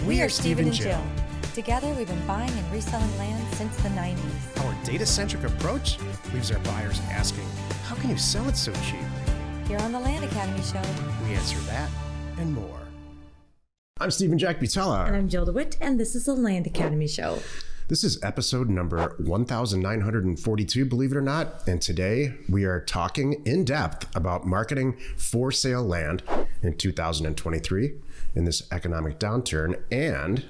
We are Steve and Jill. Together, we've been buying and reselling land since the 90s. Our data-centric approach leaves our buyers asking, how can you sell it so cheap? Here on the Land Academy Show, We answer that and more. I'm Steve and Jack Butella. and I'm Jill DeWitt, and this is the Land Academy Show. This is episode number 1942, believe it or not. And today we are talking in depth about marketing for sale land in 2023 in this economic downturn. And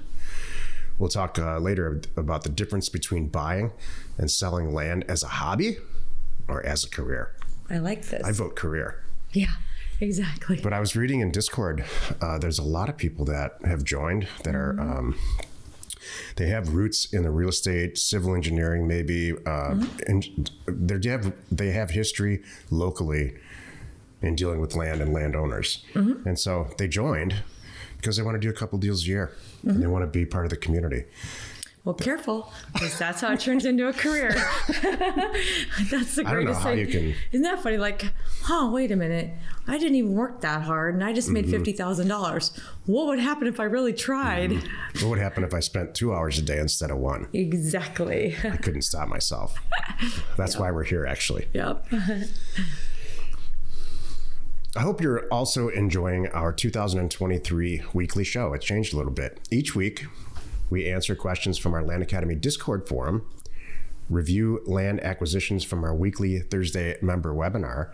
we'll talk later about the difference between buying and selling land as a hobby or as a career. I like this. I vote career. Yeah, exactly. But I was reading in Discord, there's a lot of people that have joined that are, they have roots in the real estate, civil engineering, maybe, and they have history locally in dealing with land and landowners. And so they joined because they want to do a couple deals a year and they want to be part of the community. Well, careful, because that's how it turns into a career. That's the greatest thing. I don't know how you can... Isn't that funny? Like, wait a minute. I didn't even work that hard, and I just made $50,000. What would happen if I really tried? What would happen if I spent 2 hours a day instead of one? Exactly. I couldn't stop myself. That's why we're here, actually. Yep. I hope you're also enjoying our 2023 weekly show. It changed a little bit. Each week, we answer questions from our Land Academy Discord forum, review land acquisitions from our weekly Thursday member webinar,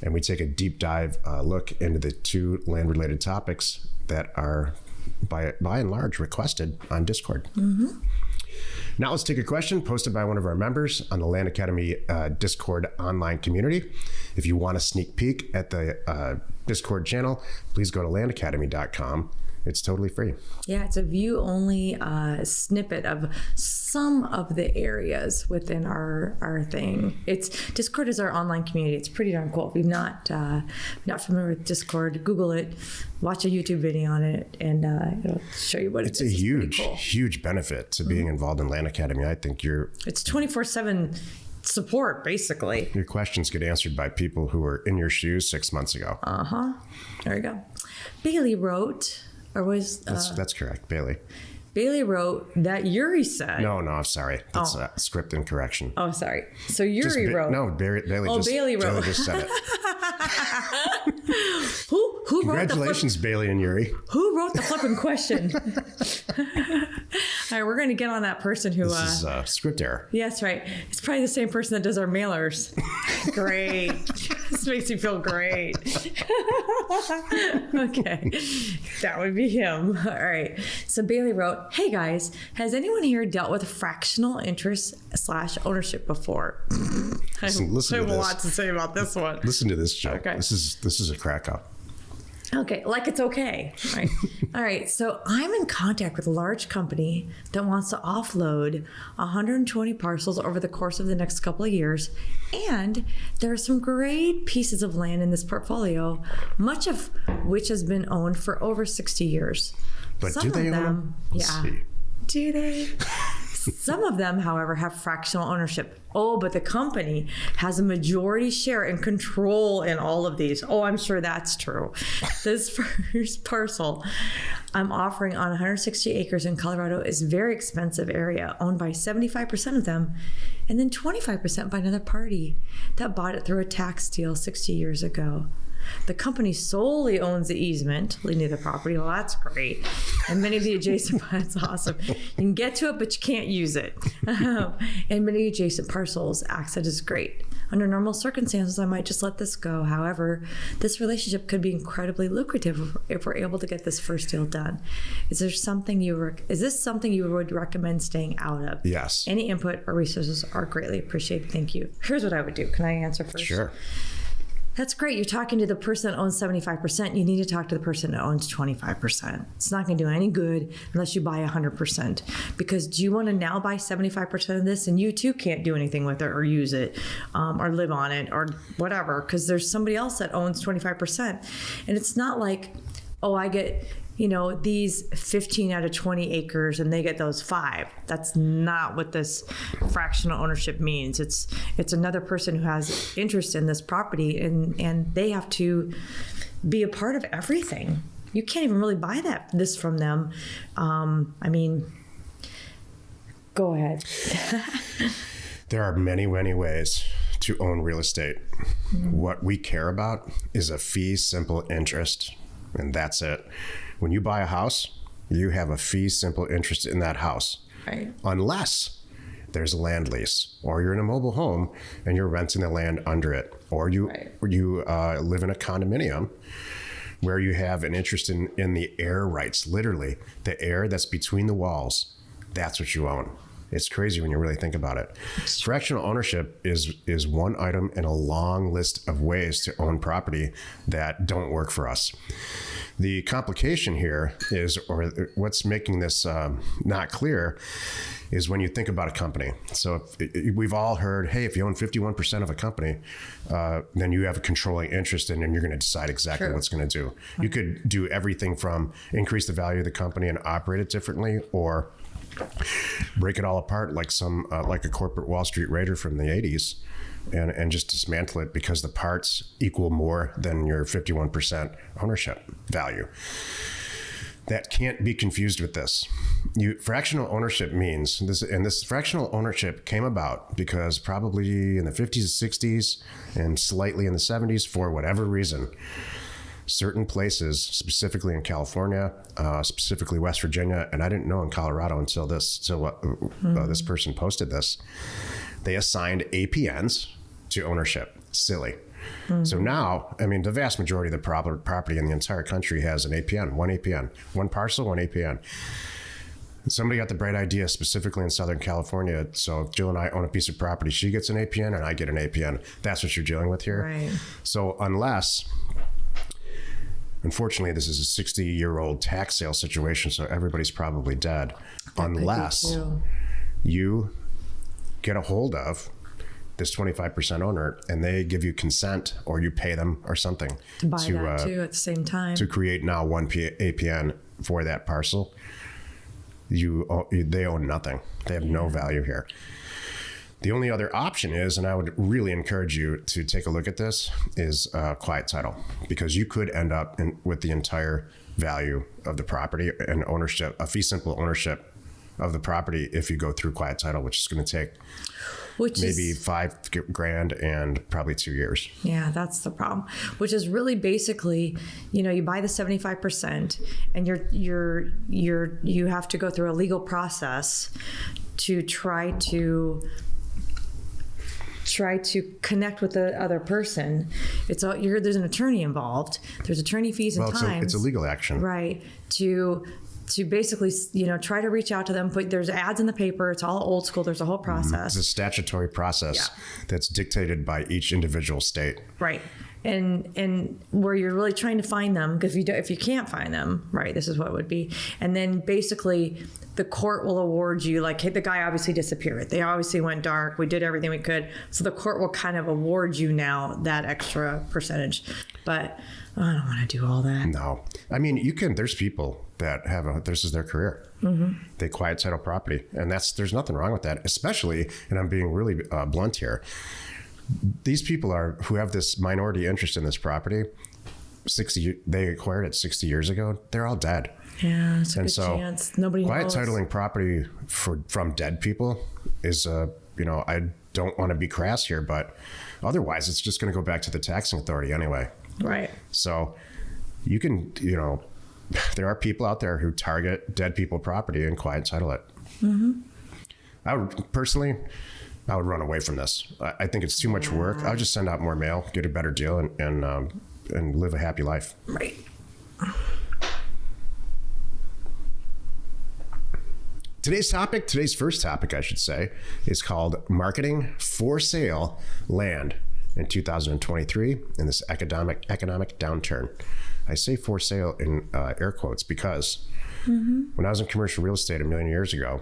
and we take a deep dive look into the two land-related topics that are, by and large, requested on Discord. Now let's take a question posted by one of our members on the Land Academy Discord online community. If you want a sneak peek at the Discord channel, please go to landacademy.com. It's totally free. Yeah, it's a view-only snippet of some of the areas within our thing. Discord is our online community. It's pretty darn cool. If you're not familiar with Discord, Google it, watch a YouTube video on it, and it'll show you what it is. It's a huge benefit to being involved in Land Academy. I think it's 24/7 support, basically. Your questions get answered by people who were in your shoes 6 months ago. There you go. Bailey wrote... That's correct, Bailey. Bailey wrote that Yuri said... No, I'm sorry. That's a script incorrection. Oh, sorry. So Yuri wrote... No, Bailey wrote. just said it. Who Congratulations, Bailey and Yuri. Who wrote the flipping question? All right, we're going to get on that person who... This is script error. Yeah, that's right. It's probably the same person that does our mailers. Great. This makes me feel great. Okay. That would be him. All right. So Bailey wrote, hey guys, has anyone here dealt with fractional interest / ownership before? Listen I have to a lot to say about this one. Listen to this, Joe. Okay. This is a crack up. Okay, like it's okay, right? All right, so I'm in contact with a large company that wants to offload 120 parcels over the course of the next couple of years, and there are some great pieces of land in this portfolio, much of which has been owned for over 60 years. But do they own them? Yeah. Do they? Some of them, however, have fractional ownership. Oh, but the company has a majority share and control in all of these. Oh, I'm sure that's true. This first parcel I'm offering on 160 acres in Colorado is a very expensive area, owned by 75% of them, and then 25% by another party that bought it through a tax deal 60 years ago. The company solely owns the easement leading to the property. Well, that's great. And many of the adjacent, that's awesome. You can get to it, but you can't use it. And many adjacent parcels, access is great. Under normal circumstances, I might just let this go. However, this relationship could be incredibly lucrative if we're able to get this first deal done. Is this something you would recommend staying out of? Yes. Any input or resources are greatly appreciated. Thank you. Here's what I would do. Can I answer first? Sure. That's great. You're talking to the person that owns 75%. You need to talk to the person that owns 25%. It's not going to do any good unless you buy 100%. Because do you want to now buy 75% of this and you too can't do anything with it or use it or live on it or whatever because there's somebody else that owns 25%. And it's not like, oh, I get... these 15 out of 20 acres and they get those 5. That's not what this fractional ownership means. It's another person who has interest in this property and they have to be a part of everything. you can't even really buy this from them. I mean, go ahead. There are many, many ways to own real estate. What we care about is a fee simple interest, and that's it. When you buy a house, you have a fee simple interest in that house. Right. Unless there's a land lease, or you're in a mobile home and you're renting the land under it, or you live in a condominium where you have an interest in the air rights, literally the air that's between the walls. That's what you own. It's crazy when you really think about it. Fractional ownership is one item in a long list of ways to own property that don't work for us. The complication here is, or what's making this not clear, is when you think about a company. So we've all heard, hey, if you own 51% of a company, then you have a controlling interest in it, and you're going to decide exactly what it's going to do. You could do everything from increase the value of the company and operate it differently, or break it all apart like like a corporate Wall Street raider from the 80s and just dismantle it because the parts equal more than your 51% ownership value. That can't be confused with this. Fractional ownership means this fractional ownership came about because probably in the 50s and 60s and slightly in the 70s, for whatever reason, certain places, specifically in California, specifically West Virginia, and I didn't know in Colorado until this person posted this, they assigned APNs to ownership. Silly. So now, I mean, the vast majority of the property in the entire country has an APN, one parcel, one APN. Somebody got the bright idea, specifically in Southern California. So if Jill and I own a piece of property, she gets an APN and I get an APN. That's what you're dealing with here. Right. So unfortunately, this is a 60-year-old tax sale situation, so everybody's probably dead. Unless you get a hold of this 25% owner and they give you consent, or you pay them or something to buy that too at the same time, to create now one APN for that parcel. They own nothing. They have no value here. The only other option is, and I would really encourage you to take a look at this, is quiet title, because you could end up with the entire value of the property and ownership, a fee simple ownership of the property if you go through quiet title, which is going to take maybe $5,000 and probably 2 years. Yeah, that's the problem. Which is really basically, you buy the 75%, and you have to go through a legal process to try to connect with the other person. There's an attorney involved. There's attorney fees and time. It's a legal action, right? To basically, try to reach out to them. But there's ads in the paper. It's all old school. There's a whole process. It's a statutory process that's dictated by each individual state. Right. And where you're really trying to find them, because if you can't find them, right, this is what it would be. And then basically the court will award you, like, hey, the guy obviously disappeared. They obviously went dark. We did everything we could. So the court will kind of award you now that extra percentage. But I don't want to do all that. No. I mean, there's people that this is their career. Mm-hmm. They quiet title property. And there's nothing wrong with that, especially, and I'm being really blunt here, these people who have this minority interest in this property, they acquired it 60 years ago. They're all dead. Yeah, it's a good chance. Nobody quiet knows. Titling property from dead people is, I don't want to be crass here, but otherwise it's just going to go back to the taxing authority anyway. Right. So you can, there are people out there who target dead people property and quiet title it. Mm-hmm. I would run away from this. I think it's too much work. I'll just send out more mail, get a better deal, and live a happy life. Right. Today's first topic, I should say, is called Marketing for Sale Land in 2023 in this economic downturn. I say for sale in air quotes because when I was in commercial real estate a million years ago,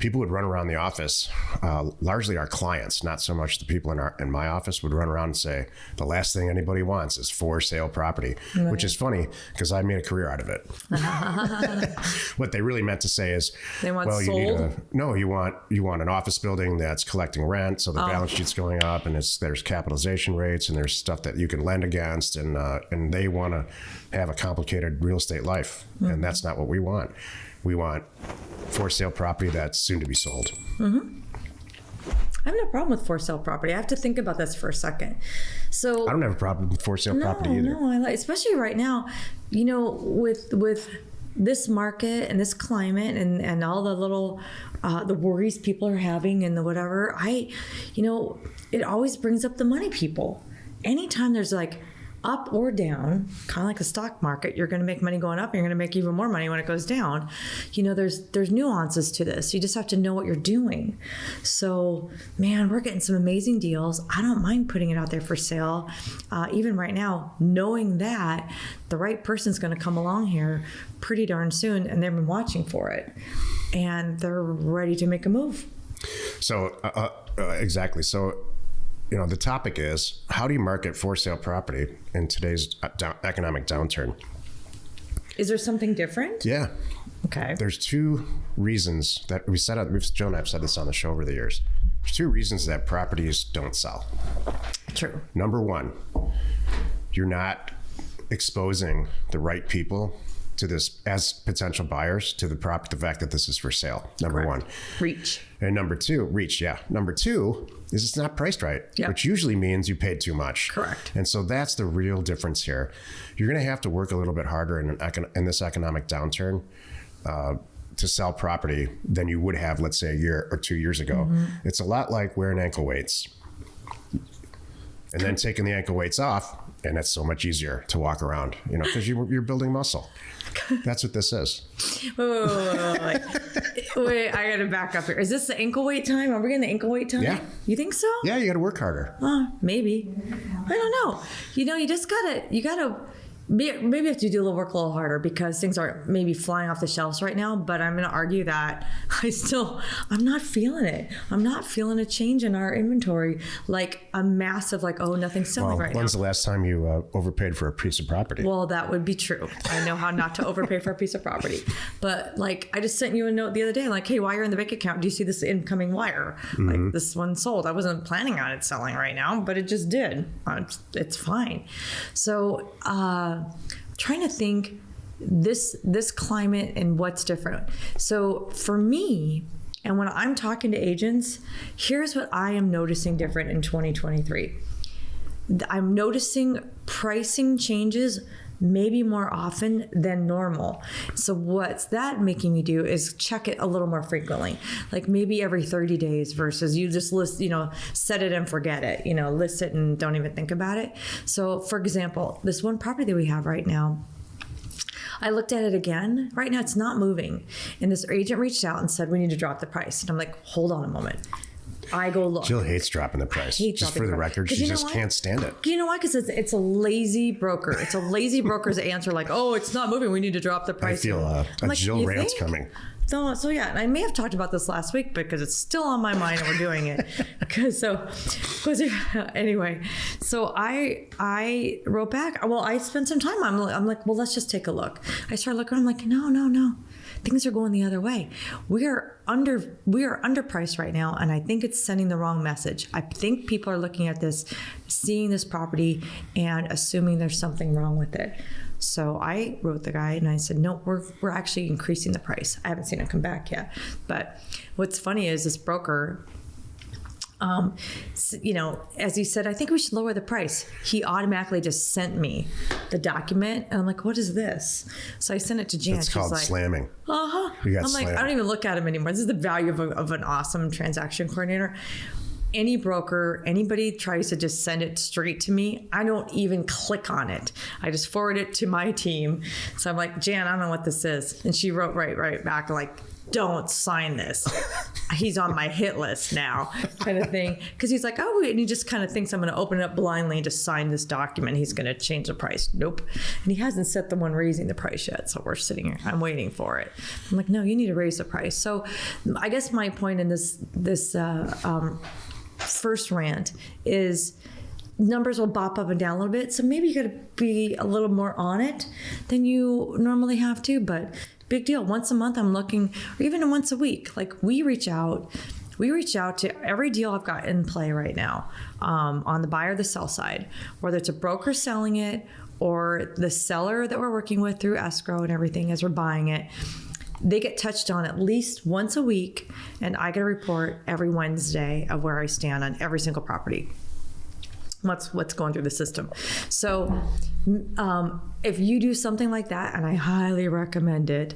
people would run around the office, largely our clients, not so much the people in my office, would run around and say, the last thing anybody wants is for sale property, right. Which is funny because I made a career out of it. What they really meant to say is, they want sold? You want an office building that's collecting rent, so the balance sheet's going up, and there's capitalization rates, and there's stuff that you can lend against, and they want to have a complicated real estate life, and that's not what we want. We want for sale property that's soon to be sold. Mm-hmm. I have no problem with for sale property. I have to think about this for a second. So I don't have a problem with for sale property either. No, I like, especially right now, with this market and this climate and all the little the worries people are having and the whatever. It always brings up the money people. Anytime there's like up or down, kind of like a stock market, you're going to make money going up, and you're going to make even more money when it goes down. There's nuances to this. You just have to know what you're doing. So, man, we're getting some amazing deals. I don't mind putting it out there for sale. Even right now, knowing that the right person's going to come along here pretty darn soon, and they've been watching for it, and they're ready to make a move. So, exactly. So, the topic is, how do you market for sale property in today's economic downturn? Is there something different? Yeah. Okay. There's two reasons that Joe and I have said this on the show over the years. There's two reasons that properties don't sell. True. Number one, you're not exposing the right people to this as potential buyers to the fact that this is for sale. Number one. Reach. And number two, yeah. Number two is it's not priced right, which usually means you paid too much. Correct. And so that's the real difference here. You're going to have to work a little bit harder in this economic downturn to sell property than you would have, let's say, a year or 2 years ago. Mm-hmm. It's a lot like wearing ankle weights and then taking the ankle weights off, and it's so much easier to walk around, because you're building muscle. That's what this is. Wait, I gotta back up here. Is this the ankle weight time? Are we getting the ankle weight time? Yeah. You think so? Yeah, you gotta work harder. Maybe. I don't know. You just gotta maybe you have to do work a little harder because things are maybe flying off the shelves right now, but I'm going to argue that I'm not feeling it. I'm not feeling a change in our inventory, like a massive, nothing's selling right now. When's the last time you overpaid for a piece of property? Well, that would be true. I know how not to overpay for a piece of property. But I just sent you a note the other day, hey, while you're in the bank account, do you see this incoming wire? Mm-hmm. This one sold. I wasn't planning on it selling right now, but it just did. It's fine. So, trying to think this climate and what's different. So for me, and when I'm talking to agents, here's what I am noticing different in 2023. I'm noticing pricing changes maybe more often than normal. So what's that making me do is check it a little more frequently, maybe every 30 days versus you just list, set it and forget it, list it and don't even think about it. So for example, this one property that we have right now, I looked at it again. Right now it's not moving. And this agent reached out and said, we need to drop the price. And I'm like, hold on a moment. I go look. Jill hates dropping the price. Just for the record, she just can't stand it. You know why? Because it's a lazy broker. It's a lazy broker's answer, it's not moving. We need to drop the price. I feel a Jill rant's coming. So yeah, and I may have talked about this last week because it's still on my mind and we're doing it. Anyway, so I wrote back. Well, I spent some time. I'm like, well, let's just take a look. I started looking. I'm like, no. Things are going the other way. We are underpriced right now, and I think it's sending the wrong message. I think people are looking at this, seeing this property, and assuming there's something wrong with it. So I wrote the guy and I said, no, we're actually increasing the price. I haven't seen it come back yet. But what's funny is this broker, as he said, I think we should lower the price. He automatically just sent me the document. And I'm like, what is this? So I sent it to Jan. It's called slamming. I'm like, I don't even look at him anymore. This is the value of an awesome transaction coordinator. Any broker, anybody tries to just send it straight to me, I don't even click on it. I just forward it to my team. So I'm like, Jan, I don't know what this is. And she wrote right back, don't sign this. he's on my hit list now, kind of thing. Because he's like, oh, and he just kind of thinks I'm going to open it up blindly and just sign this document. He's going to change the price. Nope. And he hasn't set the one raising the price yet. So we're sitting here. I'm waiting for it. I'm like, no, you need to raise the price. So I guess my point in this first rant is numbers will bop up and down a little bit. So maybe you got to be a little more on it than you normally have to. But big deal. Once a month, I'm looking, or even once a week. Like we reach out to every deal I've got in play right now, on the buy or the sell side, whether it's a broker selling it or the seller that we're working with through escrow and everything as we're buying it. They get touched on at least once a week, and I get a report every Wednesday of where I stand on every single property. What's going through the system. So if you do something like that, and I highly recommend it,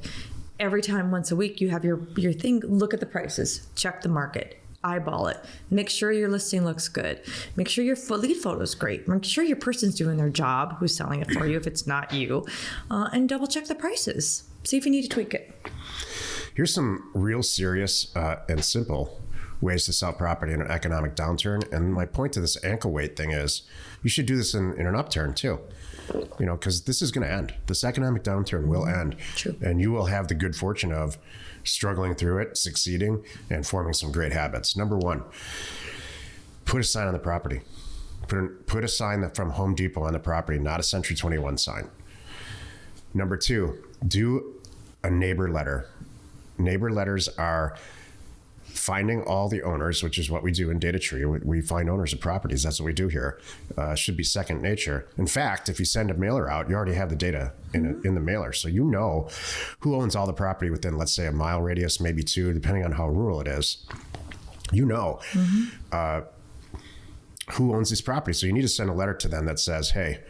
every time once a week you have your thing, look at the prices, check the market, eyeball it, make sure your listing looks good, make sure your lead photo is great, make sure your person's doing their job who's selling it for you if it's not you, and double check the prices. See if you need to tweak it. Here's some real serious and simple ways to sell property in an economic downturn. And my point to this ankle weight thing is you should do this in an upturn too, because this is going to end. This economic downturn will end. True. And you will have the good fortune of struggling through it, succeeding, and forming some great habits. Number one, put a sign on the property. Put a sign from Home Depot on the property, not a Century 21 sign. Number two, do a neighbor letter. Neighbor letters are finding all the owners, which is what we do in Data Tree. We find owners of properties. That's what we do here. Should be second nature. In fact, if you send a mailer out, you already have the data in the mailer. So you know who owns all the property within, let's say, a mile radius, maybe two, depending on how rural it is. You know who owns these properties. So you need to send a letter to them that says, hey,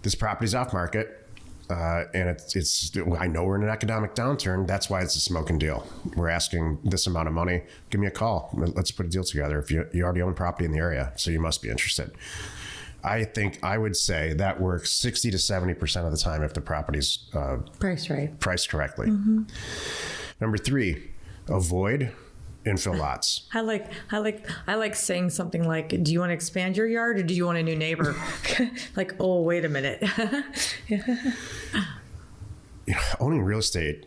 this property's off market. And it's I know we're in an economic downturn. That's why it's a smoking deal. We're asking this amount of money. Give me a call. Let's put a deal together. If you already own property in the area, so you must be interested. I would say that works 60 to 70% of the time if the property's priced correctly. Mm-hmm. Number three, avoid infill lots. I like saying something like, do you want to expand your yard or do you want a new neighbor? Like, oh, wait a minute. Owning real estate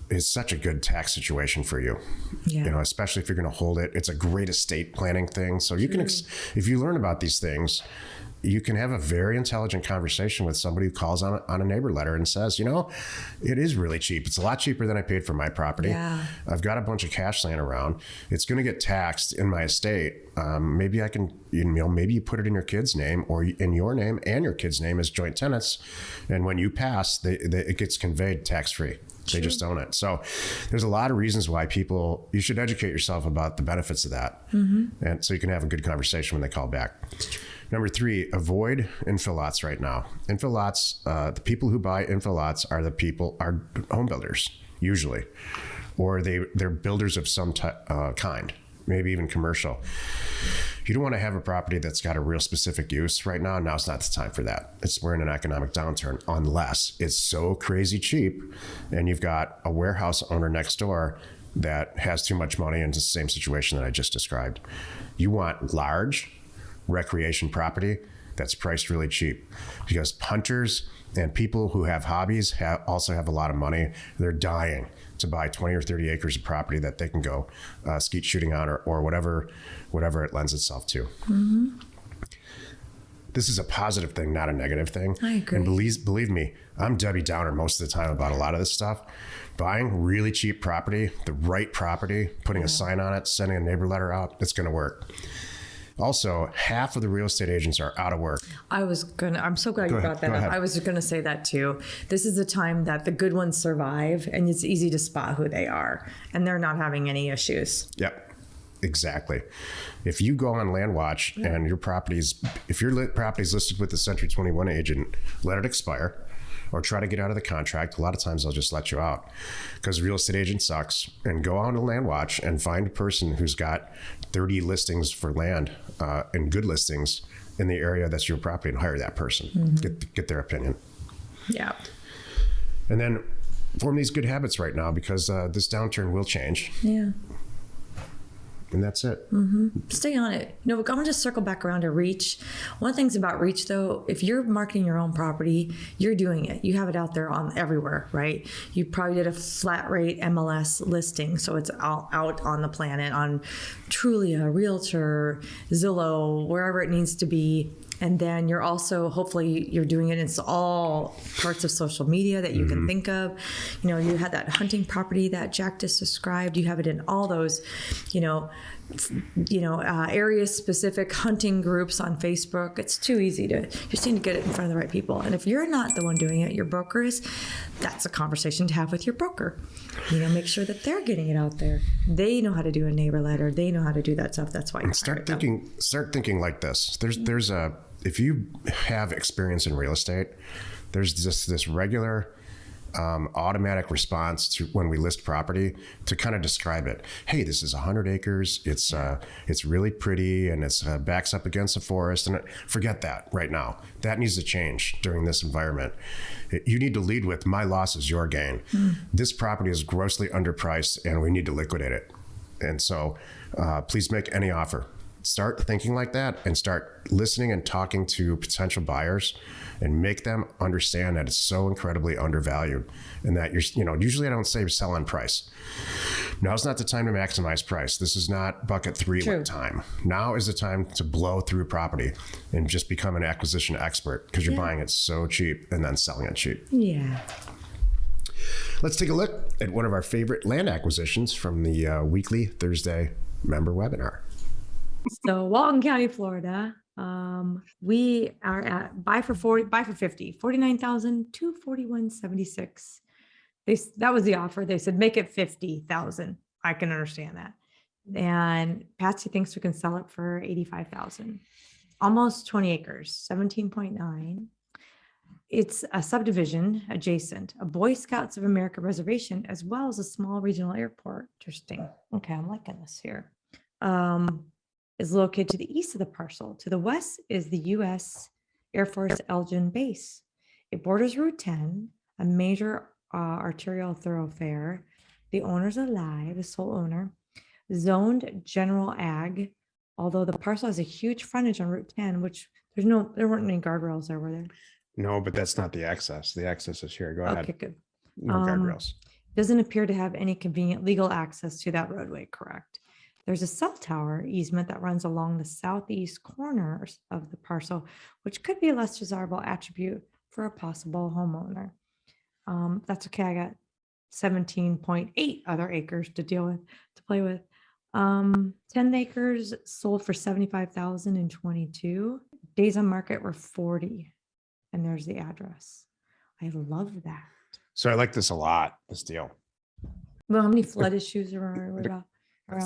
is such a good tax situation for you. Yeah. Especially if you're going to hold it. It's a great estate planning thing. So you can, if you learn about these things, you can have a very intelligent conversation with somebody who calls on a neighbor letter and says, it is really cheap. It's a lot cheaper than I paid for my property. Yeah. I've got a bunch of cash laying around. It's going to get taxed in my estate. Maybe I can, maybe you put it in your kid's name or in your name and your kid's name as joint tenants. And when you pass, it gets conveyed tax-free. They just own it. So there's a lot of reasons why you should educate yourself about the benefits of that. Mm-hmm. And so you can have a good conversation when they call back. Number three, avoid infill lots right now. Infill lots, the people who buy infill lots are home builders, usually, or they're builders of some kind, maybe even commercial. You don't want to have a property that's got a real specific use right now. Now's not the time for that. We're in an economic downturn, unless it's so crazy cheap and you've got a warehouse owner next door that has too much money into the same situation that I just described. You want large recreation property that's priced really cheap, because hunters and people who have hobbies also have a lot of money. They're dying to buy 20 or 30 acres of property that they can go skeet shooting on or whatever it lends itself to. Mm-hmm. This is a positive thing, not a negative thing. I agree. And believe me, I'm Debbie Downer most of the time about a lot of this stuff. Buying really cheap property, the right property, putting a sign on it, sending a neighbor letter out, it's going to work. Also, half of the real estate agents are out of work. I'm so glad you brought that up. I was going to say that too. This is the time that the good ones survive, and it's easy to spot who they are, and they're not having any issues. Yep, exactly. If you go on Land Watch and your property's listed with the Century 21 agent, let it expire. Or try to get out of the contract. A lot of times they'll just let you out because real estate agent sucks. And go on to Land Watch and find a person who's got 30 listings for land and good listings in the area that's your property and hire that person. Mm-hmm. Get their opinion. Yeah. And then form these good habits right now, because this downturn will change. Yeah. And that's it. Stay on it. I'm going to just circle back around to Reach. One of the things about Reach, though, if you're marketing your own property, you're doing it. You have it out there on everywhere, right? You probably did a flat rate MLS listing, so it's all out on the planet on Trulia, Realtor, Zillow, wherever it needs to be. And then you're also, hopefully you're doing it in all parts of social media that you can think of. You had that hunting property that Jack just described. You have it in all those, area specific hunting groups on Facebook. It's too easy to just need to get it in front of the right people. And if you're not the one doing it, your broker is, that's a conversation to have with your broker. Make sure that they're getting it out there. They know how to do a neighbor letter. They know how to do that stuff. That's why you start thinking like this. If you have experience in real estate, there's just this regular automatic response to when we list property to kind of describe it. Hey, this is 100 acres. It's really pretty, and it's backs up against a forest. And forget that right now. That needs to change during this environment. You need to lead with, my loss is your gain. This property is grossly underpriced, and we need to liquidate it. And so please make any offer. Start thinking like that and start listening and talking to potential buyers and make them understand that it's so incredibly undervalued, and that usually I don't say sell on price. Now's not the time to maximize price. This is not bucket 3 time. Now is the time to blow through property and just become an acquisition expert, because you're buying it so cheap and then selling it cheap. Yeah. Let's take a look at one of our favorite land acquisitions from the weekly Thursday member webinar. So Walton County, Florida, we are at buy for 50, 49,000 to 41.76. That was the offer. They said, make it 50,000. I can understand that. And Patsy thinks we can sell it for 85,000, almost 20 acres, 17.9. It's a subdivision adjacent, a Boy Scouts of America reservation, as well as a small regional airport. Interesting. Okay. I'm liking this here. Is located to the east of the parcel. To the west is the U.S. Air Force Elgin Base. It borders Route 10, a major arterial thoroughfare. The owner's alive, the sole owner. Zoned general ag, although the parcel has a huge frontage on Route 10, which there weren't any guardrails there, were there? No, but that's not the access. The access is here. Go ahead. Okay, good. No guardrails. Doesn't appear to have any convenient legal access to that roadway, correct? There's a cell tower easement that runs along the southeast corners of the parcel, which could be a less desirable attribute for a possible homeowner. That's okay. I got 17.8 other acres to play with. 10 acres sold for 75,000 in 22. Days on market were 40. And there's the address. I love that. So I like this a lot, this deal. Well, how many flood issues are around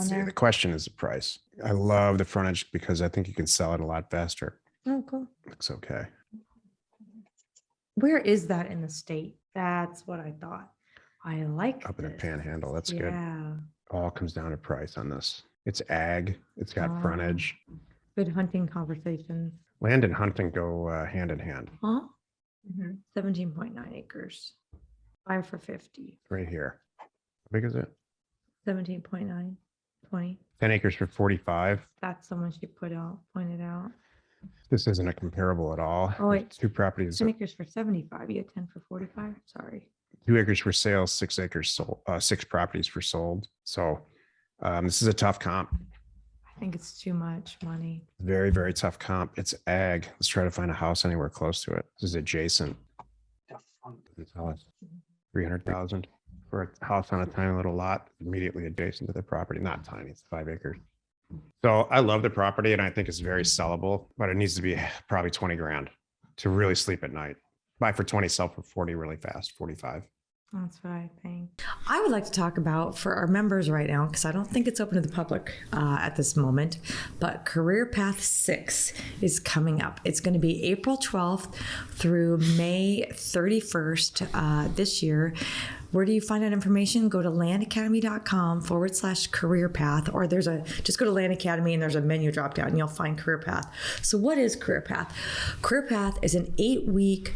there? The question is the price. I love the frontage because I think you can sell it a lot faster. Oh, cool. Looks okay. Where is that in the state? That's what I thought. I like up in the Panhandle. That's good. All comes down to price on this. It's ag. It's got frontage. Good hunting conversations. Land and hunting go hand in hand. Huh? 17.9 acres. Buy for 50. Right here. How big is it? 17.9. 20. 10 acres for 45. That's the one she pointed out. This isn't a comparable at all. Oh, wait. 2 properties. 10 acres for 75. You get 10 for 45. Sorry. 2 acres for sale, 6 acres sold, 6 properties for sold. So this is a tough comp. I think it's too much money. Very, very tough comp. It's ag. Let's try to find a house anywhere close to it. This is adjacent. Tell us 300,000 for a house on a tiny little lot immediately adjacent to the property. Not tiny, it's 5 acres. So I love the property and I think it's very sellable, but it needs to be probably 20 grand to really sleep at night. Buy for 20, sell for 40 really fast, 45. That's what I think. I would like to talk about for our members right now, because I don't think it's open to the public at this moment, but Career Path 6 is coming up. It's going to be April 12th through May 31st this year. Where do you find out information? Go to landacademy.com/career path, or just go to Land Academy and there's a menu drop down and you'll find Career Path. So what is Career Path? Career Path is an 8-week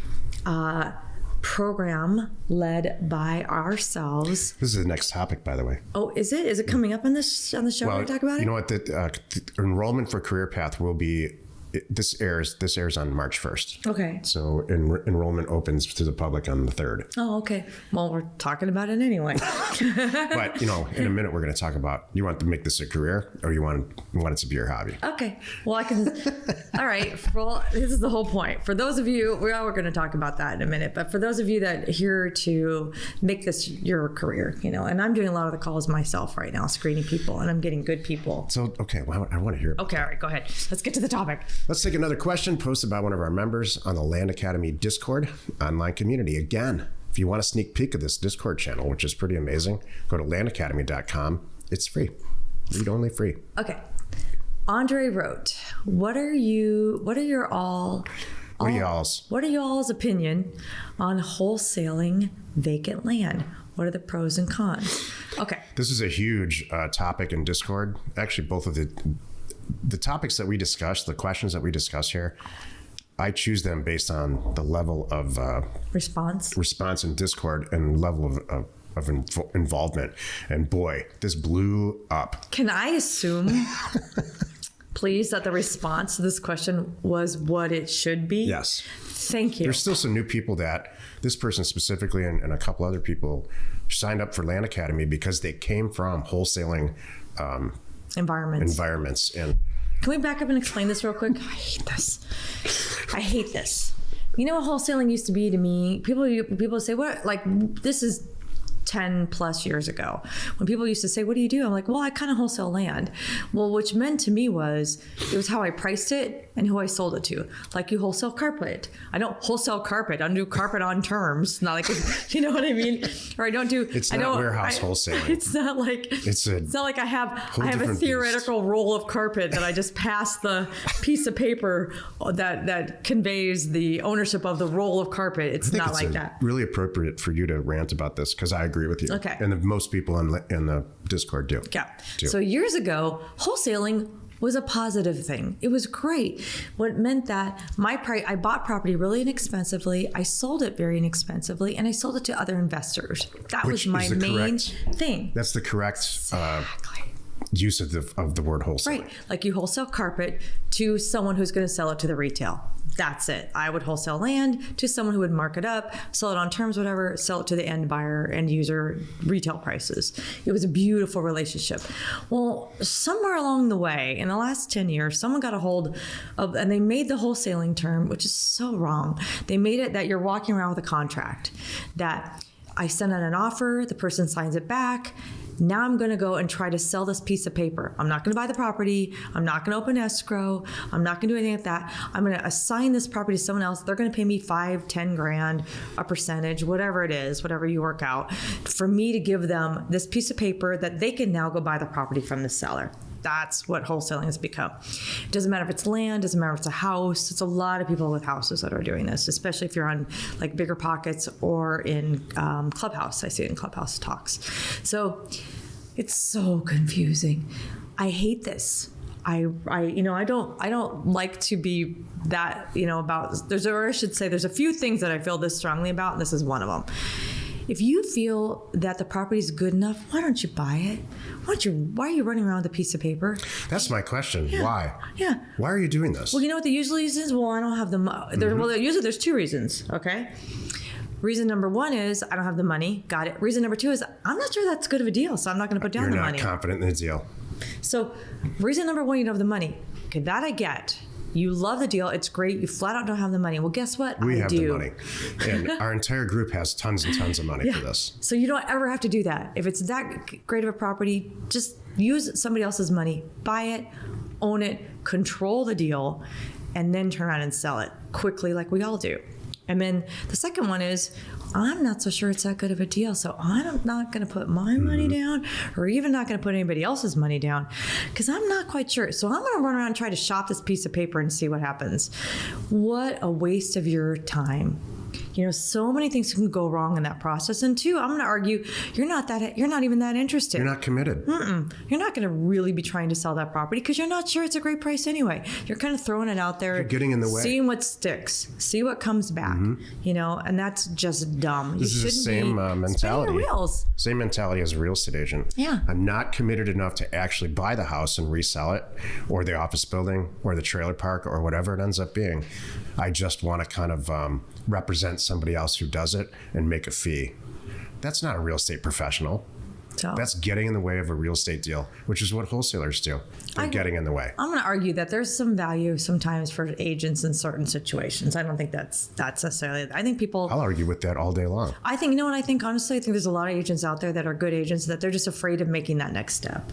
program led by ourselves. This is the next topic, by the way. Oh, is it? Is it coming up on the show when we talk about it? You know what? The enrollment for Career Path will be. This airs on March 1st. Okay. So enrollment opens to the public on the 3rd. Oh, okay. Well, we're talking about it anyway. But, in a minute, we're going to talk about, you want to make this a career or you want it to be your hobby? Okay. Well, I can. All right. Well, this is the whole point. For those of you, we're going to talk about that in a minute. But for those of you that are here to make this your career, and I'm doing a lot of the calls myself right now, screening people, and I'm getting good people. So, okay. Well, I want to hear it. Okay. All right. Go ahead. Let's get to the topic. Let's take another question posted by one of our members on the Land Academy Discord online community. Again, if you want a sneak peek of this Discord channel, which is pretty amazing, go to landacademy.com. It's free. Read only free. Okay. Andre wrote, what are y'all's opinion on wholesaling vacant land? What are the pros and cons? Okay. This is a huge topic in Discord. Actually, both of the topics that we discuss, the questions that we discuss here, I choose them based on the level of response in Discord and level of involvement. And boy, this blew up. Can I assume, please, that the response to this question was what it should be? Yes. Thank you. There's still some new people that this person specifically and a couple other people signed up for Land Academy because they came from wholesaling environments. And can we back up and explain this real quick? I hate this. You know what wholesaling used to be to me? People say, what, like, this is 10 plus years ago, when people used to say, what do you do? I'm like, well, I kind of wholesale land. Well, which meant to me was, it was how I priced it and who I sold it to. Like, you wholesale carpet. I don't wholesale carpet. I don't do carpet on terms. Not like, you know what I mean? Or I don't do. It's not warehouse wholesaling. It's not like. It's not like I have a theoretical roll of carpet that I just pass the piece of paper that conveys the ownership of the roll of carpet. It's not like that. Really appropriate for you to rant about this because I agree with you. Okay. And most people in the Discord do. Yeah. So years ago, wholesaling was a positive thing. It was great. What meant that I bought property really inexpensively, I sold it very inexpensively, and I sold it to other investors. That was my main thing. That's the correct use of the word wholesale. Right. Like, you wholesale carpet to someone who's going to sell it to the retail. That's it. I would wholesale land to someone who would mark it up, sell it on terms, whatever, sell it to the end buyer, end user, retail prices. It was a beautiful relationship. Well, somewhere along the way, in the last 10 years, someone got a hold of, and they made the wholesaling term, which is so wrong. They made it that you're walking around with a contract, that I send out an offer, the person signs it back. Now I'm going to go and try to sell this piece of paper. I'm not going to buy the property. I'm not going to open escrow. I'm not going to do anything like that. I'm going to assign this property to someone else. They're going to pay me $5,000-$10,000, a percentage, whatever it is, whatever you work out, for me to give them this piece of paper that they can now go buy the property from the seller. That's what wholesaling has become. It doesn't matter if it's land, doesn't matter if it's a house. It's a lot of people with houses that are doing this, especially if you're on like Bigger Pockets or in Clubhouse. I see it in Clubhouse talks. So it's so confusing. I hate this. I don't like to be that, about, there's a few things that I feel this strongly about, and this is one of them. If you feel that the property is good enough, why don't you buy it? Why are you running around with a piece of paper? That's my question. Yeah. Why? Yeah. Why are you doing this? Well, you know what the usual reason is? Well, I don't have the money. Well, usually there's two reasons, okay? Reason number one is I don't have the money. Got it. Reason number two is I'm not sure that's good of a deal, so I'm not going to put down the money. You're not confident in the deal. So reason number one, you don't have the money. Okay, that I get. You love the deal. It's great. You flat out don't have the money. Well, guess what? We have the money. And our entire group has tons and tons of money for this. So you don't ever have to do that. If it's that great of a property, just use somebody else's money. Buy it, own it, control the deal, and then turn around and sell it quickly like we all do. And then the second one is, I'm not so sure it's that good of a deal, so I'm not going to put my money down, or even not going to put anybody else's money down, because I'm not quite sure. So I'm going to run around and try to shop this piece of paper and see what happens. What a waste of your time. So many things can go wrong in that process. And two, I'm going to argue you're not even that interested. You're not committed. You're not going to really be trying to sell that property because you're not sure it's a great price anyway. You're kind of throwing it out there. You're getting in the way. Seeing what sticks. See what comes back. And that's just dumb. This is the same mentality. Same mentality as a real estate agent. Yeah. I'm not committed enough to actually buy the house and resell it, or the office building, or the trailer park, or whatever it ends up being. I just want to kind of represent somebody else who does it and make a fee. That's not a real estate professional. So that's getting in the way of a real estate deal, which is what wholesalers do. They're getting in the way. I'm going to argue that there's some value sometimes for agents in certain situations. I don't think that's necessarily. I think people. I'll argue with that all day long. I think, honestly, I think there's a lot of agents out there that are good agents that they're just afraid of making that next step.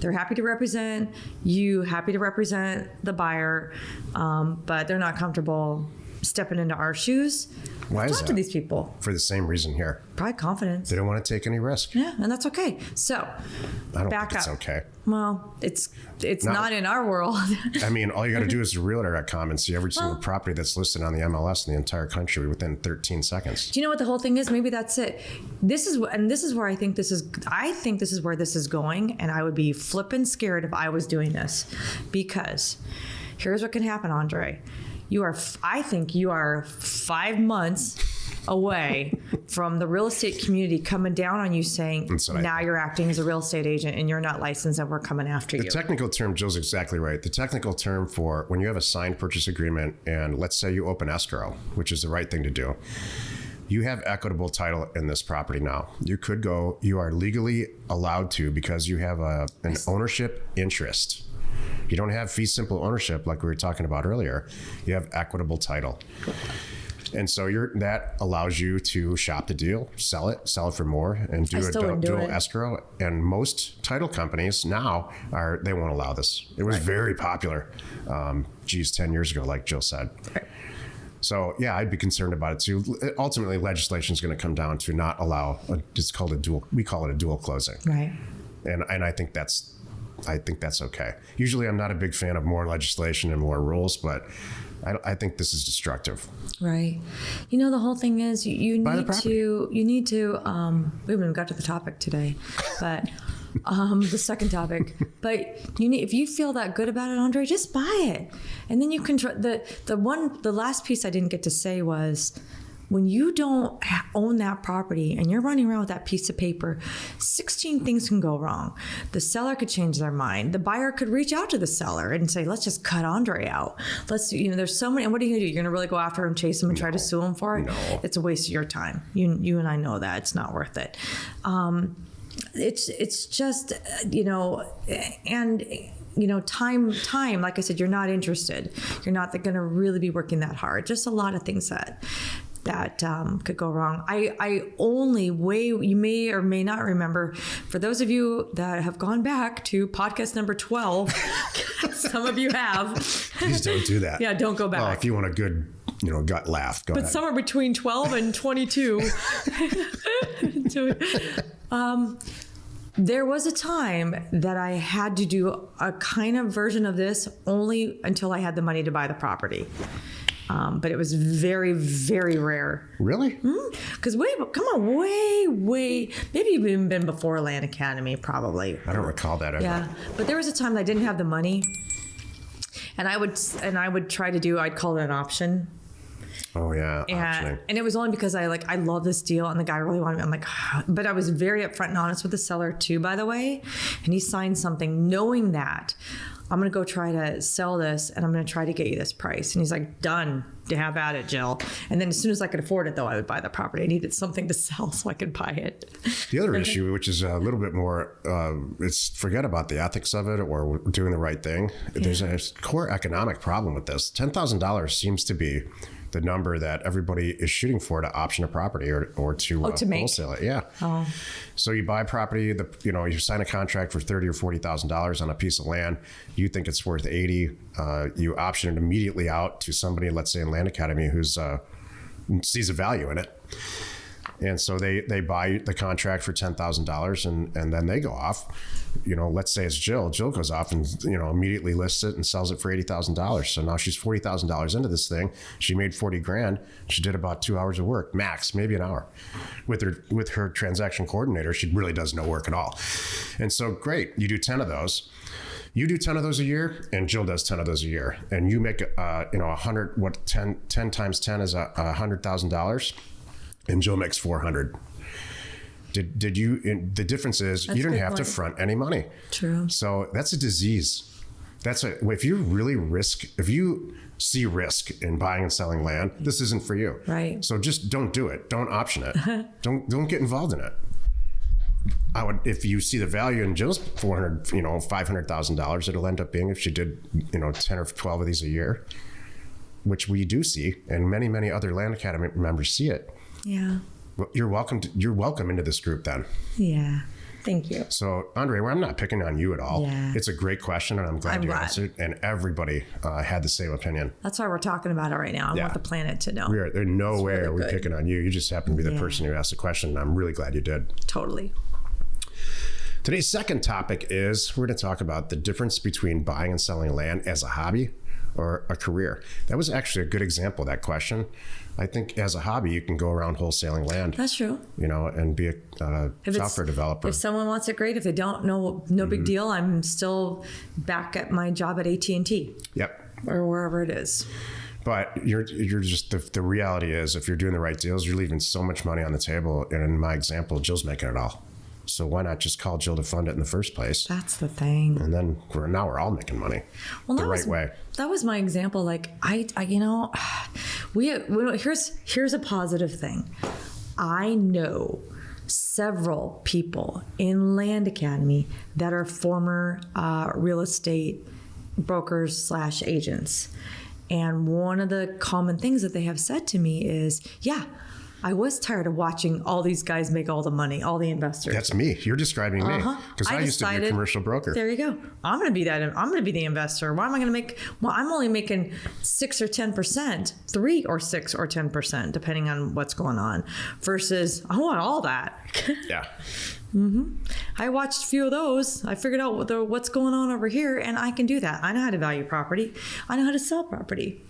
They're happy to represent you, happy to represent the buyer, but they're not comfortable stepping into our shoes. Why is that? Talk to these people. For the same reason here. Probably confidence. They don't want to take any risk. Yeah, and that's okay. So, I don't think it's okay. Well, it's not in our world. I mean, all you got to do is to realtor.com and see every single property that's listed on the MLS in the entire country within 13 seconds. Do you know what the whole thing is? Maybe that's it. This is where I think this is where this is going, and I would be flippin' scared if I was doing this, because here's what can happen, Andre. I think you are 5 months away from the real estate community coming down on you saying, now you're acting as a real estate agent and you're not licensed and we're coming after you. The technical term, Jill's exactly right. The technical term for when you have a signed purchase agreement and let's say you open escrow, which is the right thing to do, you have equitable title in this property now. You are legally allowed to, because you have an ownership interest. You don't have fee simple ownership like we were talking about earlier. You have equitable title. And so that allows you to shop the deal, sell it for more, and do a dual escrow. And most title companies now they won't allow this. It was very popular, 10 years ago, like Jill said. Right. So yeah, I'd be concerned about it too. Ultimately, legislation is going to come down to not allow. It's called we call it a dual closing. Right. And I think that's okay. Usually I'm not a big fan of more legislation and more rules, but I think this is destructive. Right. The whole thing is you need to, we haven't even got to the topic today, but the second topic, but if you feel that good about it, Andre, just buy it. And then you can the last piece I didn't get to say was, when you don't own that property and you're running around with that piece of paper, 16 things can go wrong. The seller could change their mind. The buyer could reach out to the seller and say, let's just cut Andre out. There's so many, and what are you gonna do? You're gonna really go after him, chase him, and try to sue him for it? No. It's a waste of your time. You and I know that. It's not worth it. It's just, time, like I said, you're not interested. You're not going to really be working that hard. Just a lot of things that could go wrong. You may or may not remember, for those of you that have gone back to podcast number 12, some of you have. Please don't do that. Yeah, don't go back. Well, if you want a good, gut laugh, go ahead. But somewhere between 12 and 22. There was a time that I had to do a kind of version of this only until I had the money to buy the property. But it was very, very rare. Really? Because way, maybe even been before Land Academy, probably. I don't recall that ever. Yeah, but there was a time that I didn't have the money, and I would try to do. I'd call it an option. Oh yeah, optioning. And it was only because I love this deal, and the guy really wanted me. I'm like, but I was very upfront and honest with the seller too, by the way. And he signed something knowing that I'm going to go try to sell this, and I'm going to try to get you this price. And he's like, done. Have at it, Jill. And then as soon as I could afford it, though, I would buy the property. I needed something to sell so I could buy it. The other issue, which is a little bit more, it's forget about the ethics of it or doing the right thing. Yeah. There's a core economic problem with this. $10,000 seems to be the number that everybody is shooting for to option a property or to wholesale it. Yeah. Oh. So you buy property, you sign a contract for $30,000 or $40,000 on a piece of land. You think it's worth $80,000. You option it immediately out to somebody, let's say in Land Academy, who's sees a value in it. And so they buy the contract for $10,000 and then they go off. Let's say it's Jill. Jill goes off and, immediately lists it and sells it for $80,000. So now she's $40,000 into this thing. She made 40 grand. She did about 2 hours of work, max, maybe an hour. With her transaction coordinator, she really does no work at all. And so great, you do 10 of those. You do 10 of those a year, and Jill does 10 of those a year, and you make 100. 10 times 10 is $100,000, and Jill makes 400. Did you? The difference is you didn't have to front any money. True. So that's a disease. If you see risk in buying and selling land, this isn't for you. Right. So just don't do it. Don't option it. Don't get involved in it. If you see the value in Jill's $500,000, it'll end up being, if she did, 10 or 12 of these a year, which we do see, and many, many other Land Academy members see it. Yeah. Well, you're welcome into this group then. Yeah. Thank you. So, Andre, I'm not picking on you at all. Yeah. It's a great question, and I'm glad you answered. And everybody had the same opinion. That's why we're talking about it right now. I want the planet to know. There's no way are we picking on you. You just happen to be the person who asked the question, and I'm really glad you did. Totally. Today's second topic is we're going to talk about the difference between buying and selling land as a hobby or a career. That was actually a good example of that question. I think as a hobby, you can go around wholesaling land. That's true. And be a software developer. If someone wants it, great. If they don't, no big deal. I'm still back at my job at AT&T. Yep. Or wherever it is. But you're just, the reality is, if you're doing the right deals, you're leaving so much money on the table. And in my example, Jill's making it all. So why not just call Jill to fund it in the first place? That's the thing. And then we're all making money the right way. That was my example. Like here's a positive thing. I know several people in Land Academy that are former real estate brokers / agents. And one of the common things that they have said to me is, I was tired of watching all these guys make all the money, all the investors. That's me. You're describing me. Because I used to be a commercial broker. There you go. I'm going to be that. I'm going to be the investor. Why am I going to make? Well, I'm only making 6 or 10%, 3 or 6 or 10%, depending on what's going on. Versus, I want all that. Yeah. I watched a few of those. I figured out what's going on over here, and I can do that. I know how to value property. I know how to sell property.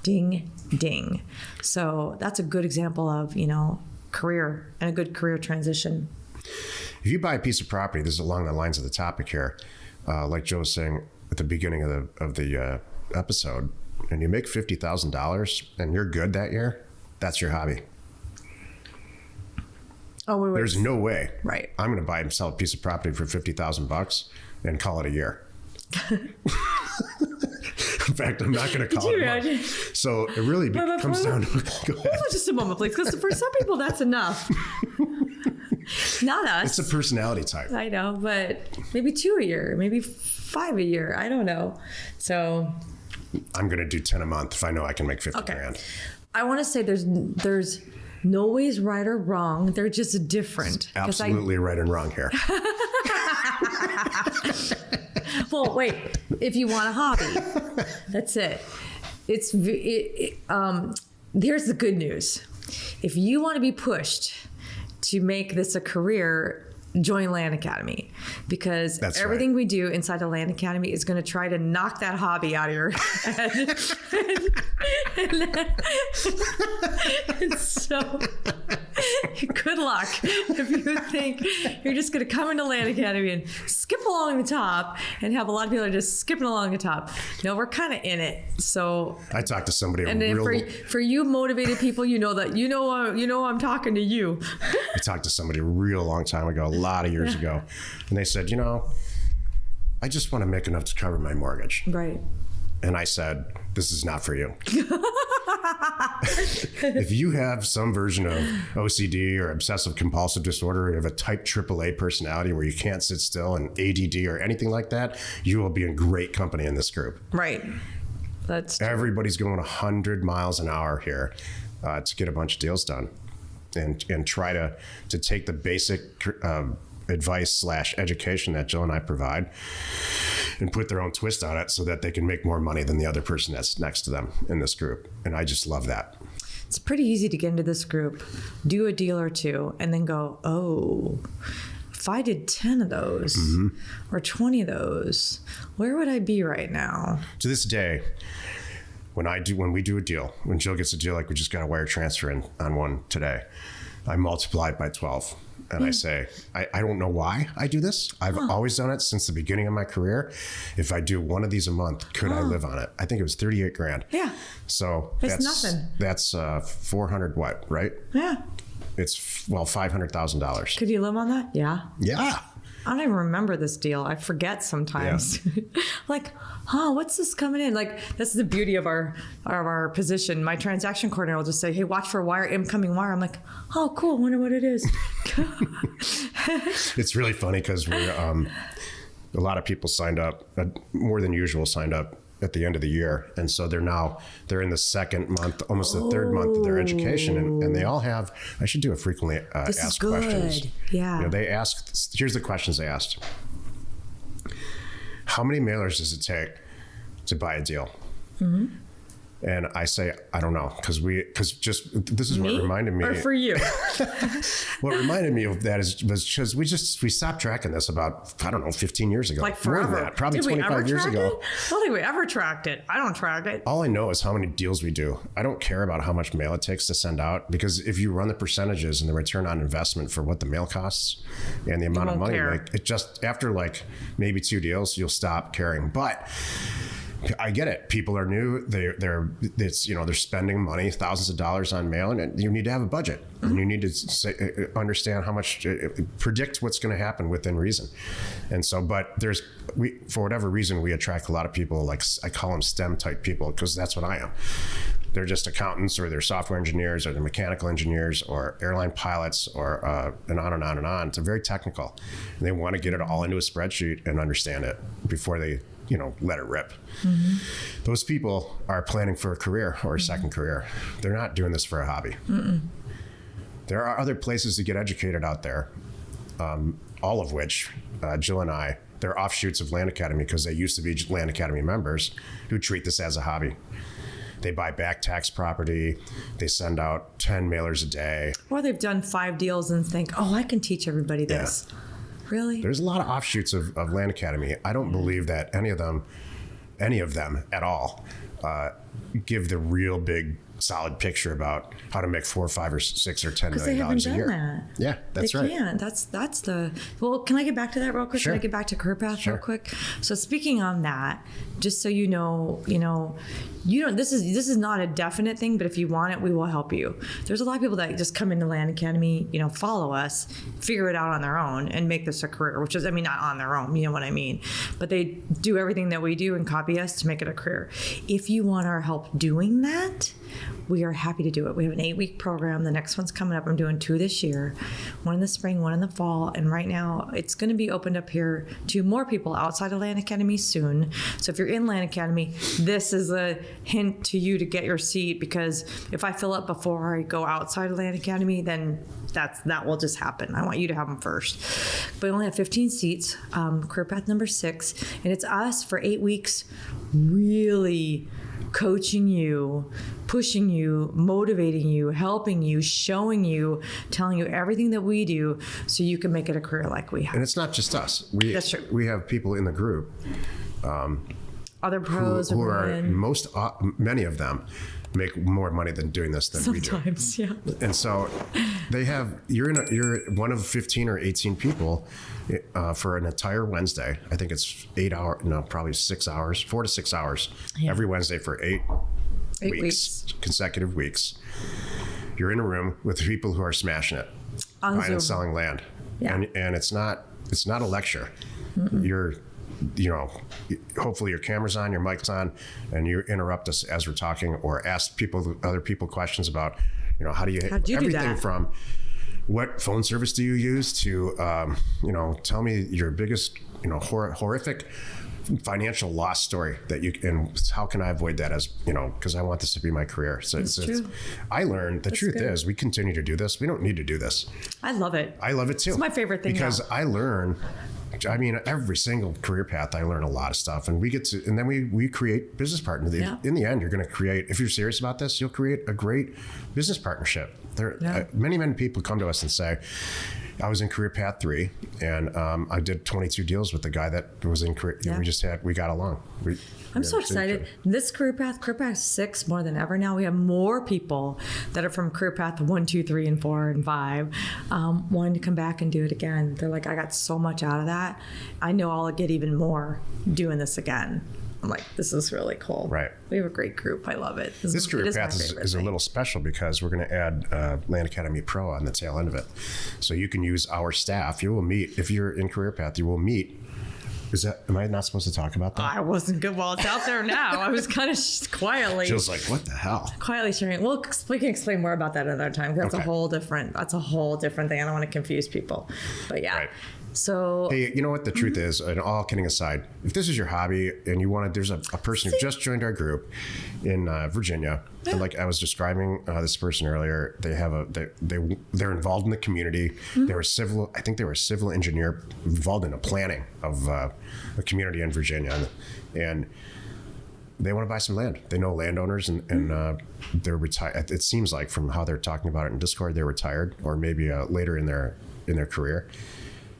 Ding, ding. So that's a good example of, career and a good career transition. If you buy a piece of property, this is along the lines of the topic here, like Joe was saying at the beginning of the episode, and you make $50,000 and you're good that year, that's your hobby. Oh, wait. There's no way. Right. I'm going to buy and sell a piece of property for $50,000 and call it a year. In fact, I'm not going to call it a month. So it really comes down to... Go ahead. Just a moment, please, because for some people, that's enough. Not us. It's a personality type. I know, but maybe 2 a year, maybe 5 a year. I don't know. So... I'm going to do 10 a month if I know I can make 50 grand. I want to say there's no ways right or wrong. They're just different. It's absolutely right and wrong here. Well, wait. If you want a hobby, that's it. Here's the good news. If you want to be pushed to make this a career, join Land Academy, because everything we do inside the Land Academy is going to try to knock that hobby out of your head. And so good luck if you think you're just going to come into Land Academy and skip along the top and have a lot of people are just skipping along the top. No, we're kind of in it. So I talked to somebody. And then for you motivated people, you know I'm talking to you. I talked to somebody a real long time ago, a lot of years ago, and they said, I just want to make enough to cover my mortgage. Right. And I said, this is not for you. If you have some version of OCD or obsessive compulsive disorder, or you have a type AAA personality where you can't sit still, and ADD or anything like that, you will be in great company in this group. Right. That's true. Everybody's going 100 miles an hour here to get a bunch of deals done, and try to take the basic advice / education that Jill and I provide and put their own twist on it so that they can make more money than the other person that's next to them in this group. And I just love that. It's pretty easy to get into this group, do a deal or two, and then go, oh, if I did 10 of those or 20 of those, where would I be right now? To this day, when we do a deal, when Jill gets a deal, like we just got a wire transfer in on one today, I multiply it by 12. And I say, I don't know why I do this. I've always done it since the beginning of my career. If I do one of these a month, could I live on it? I think it was 38 grand. Yeah. So it's nothing. That's 400 what, right? Yeah. It's, $500,000. Could you live on that? Yeah. Yeah. I don't even remember this deal. I forget sometimes. Yeah. Like, what's this coming in? Like, this is the beauty of our position. My transaction coordinator will just say, hey, watch for wire, incoming wire. I'm like, oh, cool. Wonder what it is. It's really funny because we're a lot of people signed up, more than usual signed up at the end of the year. And so they're in the second month, almost the third month of their education. And they all have, I should do a frequently asked questions. Yeah. They asked, here's the questions they asked. How many mailers does it take to buy a deal? Mm-hmm. And I say, I don't know, because this is what reminded me. Or for you? What reminded me of that was because we stopped tracking this about, 15 years ago. Like forever. More than that, probably 25 years ago. I don't think we ever tracked it. I don't track it. All I know is how many deals we do. I don't care about how much mail it takes to send out, because if you run the percentages and the return on investment for what the mail costs and the amount of money, it just, after maybe 2 deals, you'll stop caring. But I get it. People are new. They're spending money, thousands of dollars on mail, and you need to have a budget. Mm-hmm. And you need to understand how much, predict what's going to happen within reason. And so, but for whatever reason, we attract a lot of people, like I call them STEM type people, because that's what I am. They're just accountants, or they're software engineers, or they're mechanical engineers, or airline pilots, or and on and on and on. It's very technical. And they want to get it all into a spreadsheet and understand it before they let it rip. Mm-hmm. Those people are planning for a career or a second career. They're not doing this for a hobby. Mm-mm. There are other places to get educated out there, all of which Jill and I, they're offshoots of Land Academy, because they used to be Land Academy members who treat this as a hobby. They buy back tax property. They send out 10 mailers a day. Or they've done 5 deals and think, oh, I can teach everybody this. Yeah. Really? There's a lot of offshoots of Land Academy. I don't believe that any of them at all, give the real big solid picture about how to make $4 or $5 or $6 or $10 million a year. Because they haven't done that. Yeah, that's right. They can't. That's the. Well, can I get back to that real quick? Sure. Can I get back to Career Path real quick? So speaking on that, just so you know, this is not a definite thing, but if you want it, we will help you. There's a lot of people that just come into Land Academy, follow us, figure it out on their own, and make this a career. Which is, not on their own, you know what I mean? But they do everything that we do and copy us to make it a career. If you want our help doing that, we are happy to do it. We have an 8-week program. The next one's coming up. I'm doing 2 this year, 1 in the spring, 1 in the fall. And right now it's going to be opened up here to more people outside of Land Academy soon. So if you're in Land Academy, this is a hint to you to get your seat, because if I fill up before I go outside of Land Academy, then that will just happen. I want you to have them first. But we only have 15 seats, Career Path number 6, and it's us for 8 weeks, really coaching you, pushing you, motivating you, helping you, showing you, telling you everything that we do so you can make it a career like we have. And it's not just us. That's true. We have people in the group, other pros who are many of them make more money than doing this than we do. Sometimes, yeah. And so you're one of 15 or 18 people for an entire Wednesday. I think it's 8 hours, no, probably 6 hours, 4 to 6 hours every Wednesday for 8 weeks, consecutive weeks. You're in a room with people who are smashing it, buying and selling land. Yeah. And it's not a lecture. Mm-mm. You're hopefully your camera's on, your mic's on, and you interrupt us as we're talking, or ask other people questions about, how do you everything do that? From what phone service do you use to, tell me your biggest, horrific financial loss story and how can I avoid that, as because I want this to be my career. So it's I learned the truth is we continue to do this. We don't need to do this. I love it. I love it too. It's my favorite thing because I learn I mean, every single career path, I learn a lot of stuff, and then we create business partners. Yeah. In the end, you're going to create, if you're serious about this, you'll create a great business partnership. Many people come to us and say, I was in career path 3, and I did 22 deals with the guy that was in career. We got along. I'm so excited. This career path 6, more than ever now. We have more people that are from career path 1, 2, 3, and 4, and 5, wanting to come back and do it again. They're like, I got so much out of that. I know I'll get even more doing this again. I'm like, this is really cool. Right. We have a great group. I love it. This career path is a little special because we're going to add Land Academy Pro on the tail end of it. So you can use our staff. You will meet, if you're in career path, you will meet. Am I not supposed to talk about that? I wasn't good. Well, it's out there now. I was kind of quietly. Jill's like, what the hell? Quietly sharing. Well, we can explain more about that another time. That's okay. a whole different thing. I don't want to confuse people. But yeah. Right. So, hey, you know what the truth is, and all kidding aside, if this is your hobby and you want to, there's a person who just joined our group in Virginia. Yeah. And like I was describing this person earlier, they're involved in the community. They were I think they were a civil engineer involved in the planning of a community in Virginia. And they want to buy some land. They know landowners and they're retired. It seems like from how they're talking about it in Discord, they're retired or maybe later in their career.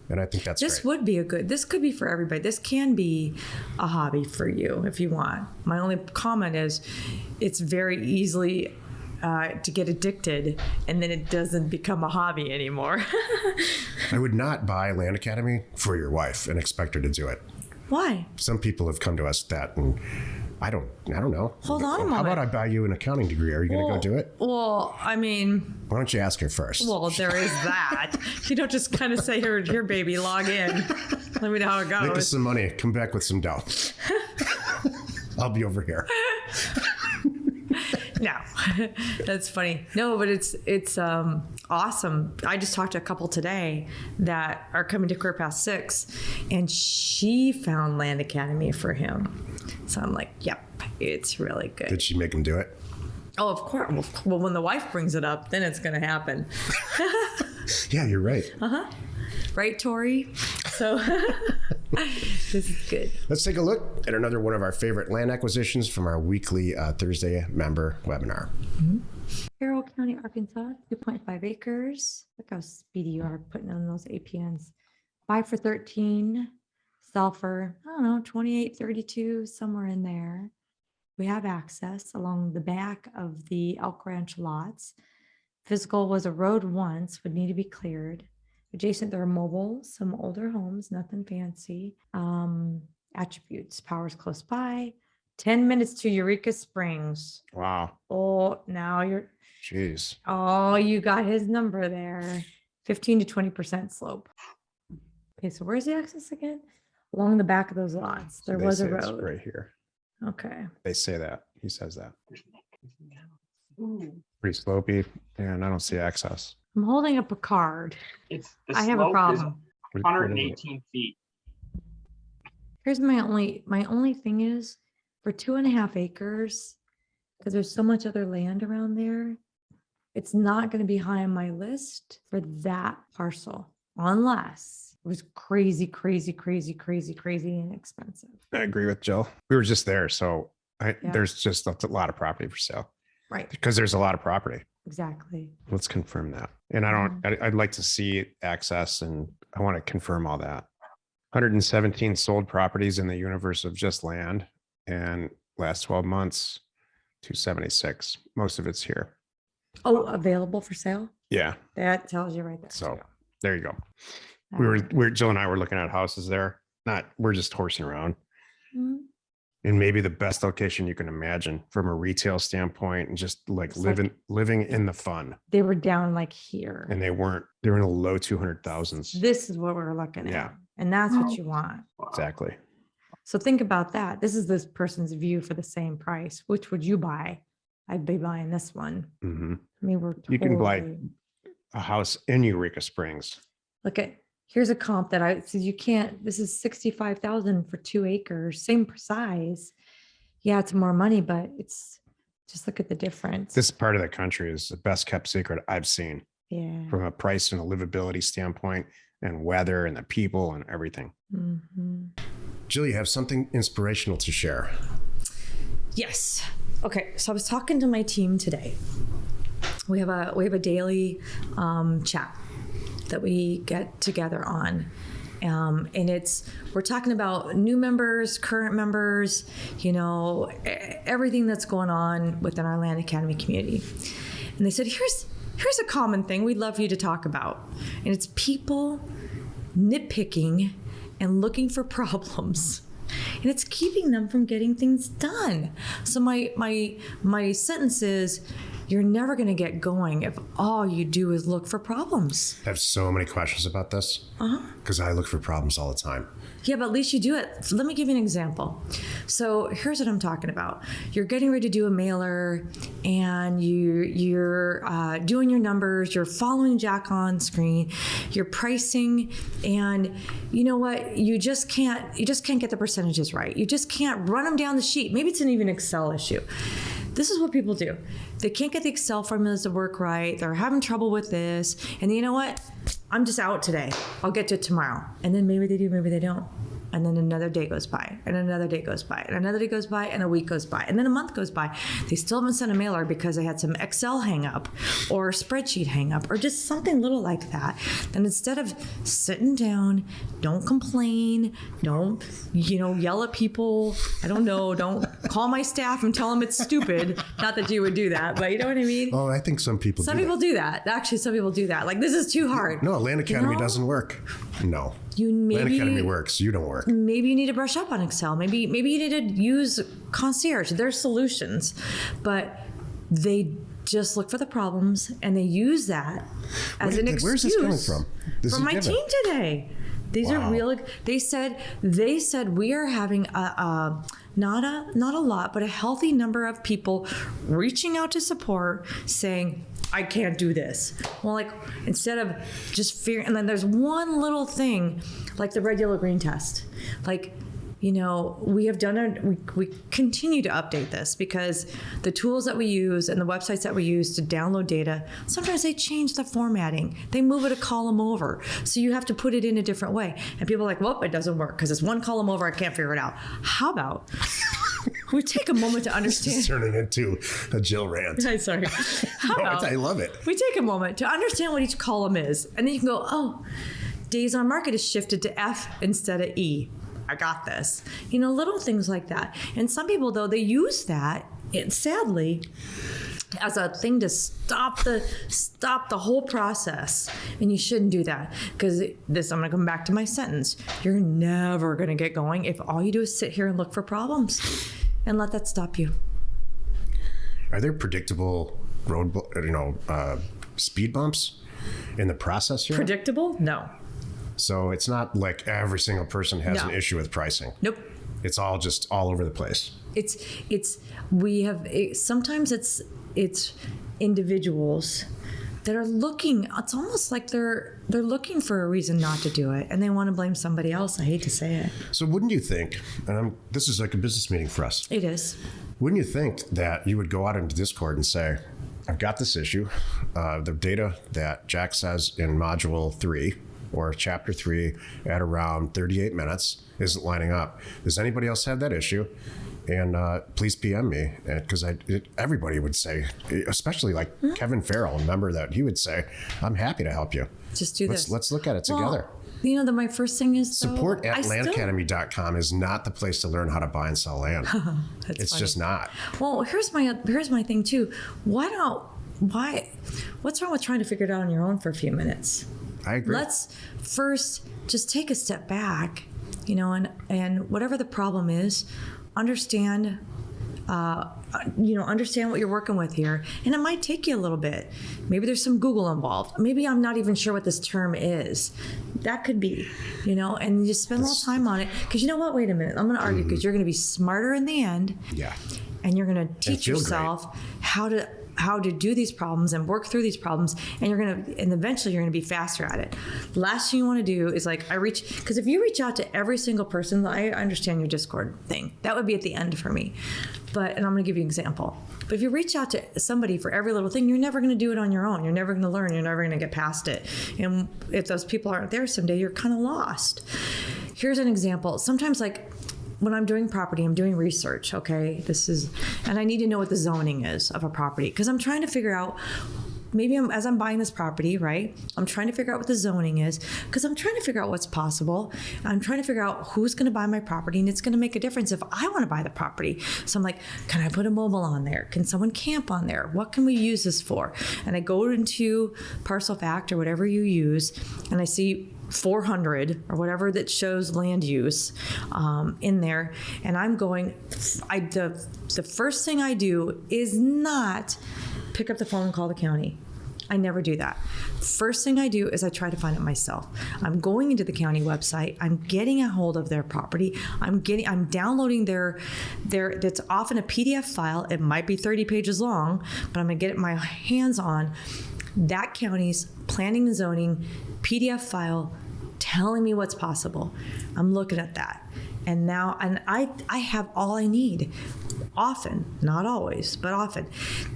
And I think that's this would be this could be for everybody. This can be a hobby for you if you want. My only comment is it's very easily to get addicted and then it doesn't become a hobby anymore. I would not buy Land Academy for your wife and expect her to do it. Why? Some people have come to us and I don't know. Hold on a moment. How about I buy you an accounting degree? Are you going to go do it? Well, I mean... Why don't you ask her first? Well, there is that. You don't just kind of say, here, baby, log in. Let me know how it goes. Make us some money. Come back with some dough. I'll be over here. No, that's funny. No, but it's awesome. I just talked to a couple today that are coming to Career Path 6, and she found Land Academy for him. So I'm like, yep, it's really good. Did she make him do it? Oh, of course. Well, when the wife brings it up, then it's going to happen. Yeah, you're right. Right, Tori? So this is good. Let's take a look at another one of our favorite land acquisitions from our weekly Thursday member webinar. Carroll County, Arkansas, 2.5 acres. Look how speedy you are putting on those APNs. 5 for 13, sell for, I don't know, 28, 32, somewhere in there. We have access along the back of the Elk Ranch lots. Physical was a road once, would need to be cleared. Adjacent, there are mobile, some older homes, nothing fancy. Attributes, power's close by. 10 minutes to Eureka Springs. Wow. Oh, now you're... Jeez. Oh, you got his number there. 15 to 20% slope. Okay, so where's the access again? Along the back of those lots. There was a road. Right here. Okay. They say that. He says that. Pretty slopey, and I don't see access. I'm holding up a card. I have a problem. 118 feet. Here's my only thing is for 2.5 acres, because there's so much other land around there, it's not going to be high on my list for that parcel unless it was crazy inexpensive. I agree with Jill. We were just there, so there's just a lot of property for sale. Right. Because there's a lot of property. Exactly. Let's confirm that. And I'd like to see access, and I want to confirm all that. 117 sold properties in the universe of just land, and last 12 months, 276. Most of it's here. Oh, available for sale? Yeah. That tells you right there. So there you go. Jill and I were looking at houses there. We're just horsing around. Mm-hmm. And maybe the best location you can imagine from a retail standpoint, and just like living in the fun. They were down like here. And they were in the low 200,000s. This is what we're looking at. Yeah. And that's what you want. Exactly. So think about that. This is this person's view for the same price. Which would you buy? I'd be buying this one. Mm-hmm. I mean, you can buy a house in Eureka Springs. Here's a comp that you can't, this is 65,000 for 2 acres, same size. Yeah, it's more money, but it's just look at the difference. This part of the country is the best kept secret I've seen. Yeah. from a price and a livability standpoint, and weather and the people and everything. Mm-hmm. Jill, you have something inspirational to share. Yes. Okay. So I was talking to my team today. We have a daily chat that we get together on. And we're talking about new members, current members, everything that's going on within our Land Academy community. And they said, here's a common thing we'd love you to talk about. And it's people nitpicking and looking for problems. And it's keeping them from getting things done. So my sentence is, you're never going to get going if all you do is look for problems. I have so many questions about this because I look for problems all the time. Yeah, but at least you do it. Let me give you an example. So here's what I'm talking about. You're getting ready to do a mailer, and you're doing your numbers. You're following Jack on screen. You're pricing, and you know what? You just can't get the percentages right. You just can't run them down the sheet. Maybe it's an even Excel issue. This is what people do. They can't get the Excel formulas to work right. They're having trouble with this. And you know what? I'm just out today. I'll get to it tomorrow. And then maybe they do, maybe they don't. And then another day goes by, and another day goes by, and another day goes by, and a week goes by, and then a month goes by. They still haven't sent a mailer because they had some Excel hang up or spreadsheet hang up or just something little like that. Then instead of sitting down, don't complain, don't, yell at people. I don't know. Don't call my staff and tell them it's stupid. Not that you would do that, but you know what I mean? Oh, I think some people do that. Actually, some people do that. Like, this is too hard. No, Land Academy doesn't work. No. Land Academy works. You don't work. Maybe you need to brush up on Excel. Maybe you need to use Concierge. There's solutions, but they just look for the problems and they use that as an excuse. Where's this coming from? From my team today. These are real. They said we are having not a lot, but a healthy number of people reaching out to support saying, I can't do this. Well, like, instead of just fear, and then there's one little thing like the red, yellow, green test. Like, we have done we continue to update this because the tools that we use and the websites that we use to download data, sometimes they change the formatting. They move it a column over. So you have to put it in a different way. And people are like, well, it doesn't work because it's one column over. I can't figure it out. How about we take a moment to understand. This is turning into a Jill rant. Sorry. I love it. We take a moment to understand what each column is. And then you can go, oh, days on market is shifted to F instead of E. I got this. Little things like that. And some people, though, they use that, sadly, as a thing to stop the whole process. And you shouldn't do that, because I'm going to come back to my sentence. You're never going to get going if all you do is sit here and look for problems and let that stop you. Are there predictable speed bumps in the process here? Predictable? No. So it's not like every single person has an issue with pricing. Nope. It's all just all over the place. Sometimes it's individuals that are looking. It's almost like they're looking for a reason not to do it, and they want to blame somebody else. I hate to say it. So wouldn't you think, and this is like a business meeting for us. It is. Wouldn't you think that you would go out into Discord and say, I've got this issue. The data that Jack says in module 3 or chapter 3 at around 38 minutes isn't lining up. Does anybody else have that issue? And please PM me, because everybody would say, especially like Kevin Farrell, remember that he would say, I'm happy to help you. Just do this. Let's look at it together. My first thing is support at landacademy.com is not the place to learn how to buy and sell land. It's funny. Just not. Well, here's my thing too. What's wrong with trying to figure it out on your own for a few minutes? I agree. Let's first just take a step back, and whatever the problem is, understand what you're working with here. And it might take you a little bit. Maybe there's some Google involved. Maybe I'm not even sure what this term is. That could be, and you just spend a little time on it. Because you know what? Wait a minute. I'm going to argue, because you're going to be smarter in the end. Yeah. And you're going to teach yourself how to do these problems and work through these problems, and eventually you're going to be faster at it. The last thing you want to do is because if you reach out to every single person, I understand your Discord thing. That would be at the end for me. and I'm going to give you an example. But if you reach out to somebody for every little thing, you're never going to do it on your own. You're never going to learn. You're never going to get past it. And if those people aren't there someday, you're kind of lost. Here's an example. Sometimes, like, when I'm doing property, I'm doing research, okay? And I need to know what the zoning is of a property, because I'm trying to figure out, as I'm buying this property, right? I'm trying to figure out what the zoning is, because I'm trying to figure out what's possible. I'm trying to figure out who's going to buy my property, and it's going to make a difference if I want to buy the property. So I'm like, can I put a mobile on there? Can someone camp on there? What can we use this for? And I go into Parcel Fact or whatever you use, and I see 400 or whatever that shows land use in there. And I'm going, the first thing I do is not pick up the phone and call the county. I never do that. First thing I do is I try to find it myself. I'm going into the county website. I'm getting a hold of their property. I'm downloading their that's often a PDF file. It might be 30 pages long, but I'm gonna get my hands on that county's planning and zoning PDF file telling me what's possible. I'm looking at that. And I have all I need. Often, not always, but often.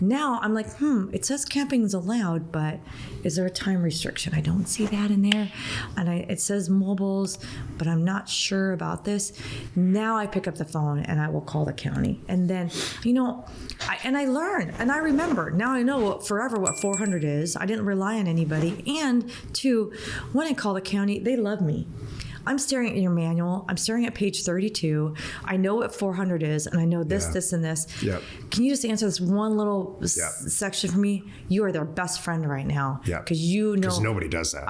Now I'm like, it says camping is allowed, but is there a time restriction? I don't see that in there. And it says mobiles, but I'm not sure about this. Now I pick up the phone and I will call the county. And then, I learn and I remember. Now I know forever what 400 is. I didn't rely on anybody. And two, when I call the county, they love me. I'm staring at your manual. I'm staring at page 32. I know what 400 is, and I know this, this, and this. Yep. Can you just answer this one little section for me? You are their best friend right now. Yeah. Because you know. Because nobody does that.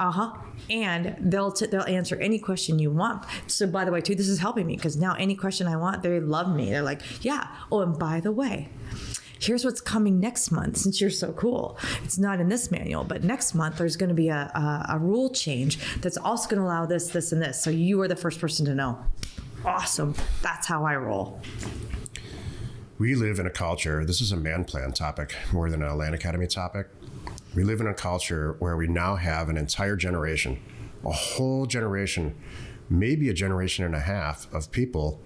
And they'll answer any question you want. So by the way, too, this is helping me because now any question I want, they love me. They're like, yeah. Oh, and by the way, here's what's coming next month, since you're so cool. It's not in this manual, but next month there's going to be a rule change that's also going to allow this, this, and this. So you are the first person to know. Awesome. That's how I roll. We live in a culture, this is a man plan topic more than a Land Academy topic. We live in a culture where we now have an entire generation, a whole generation, maybe a generation and a half of people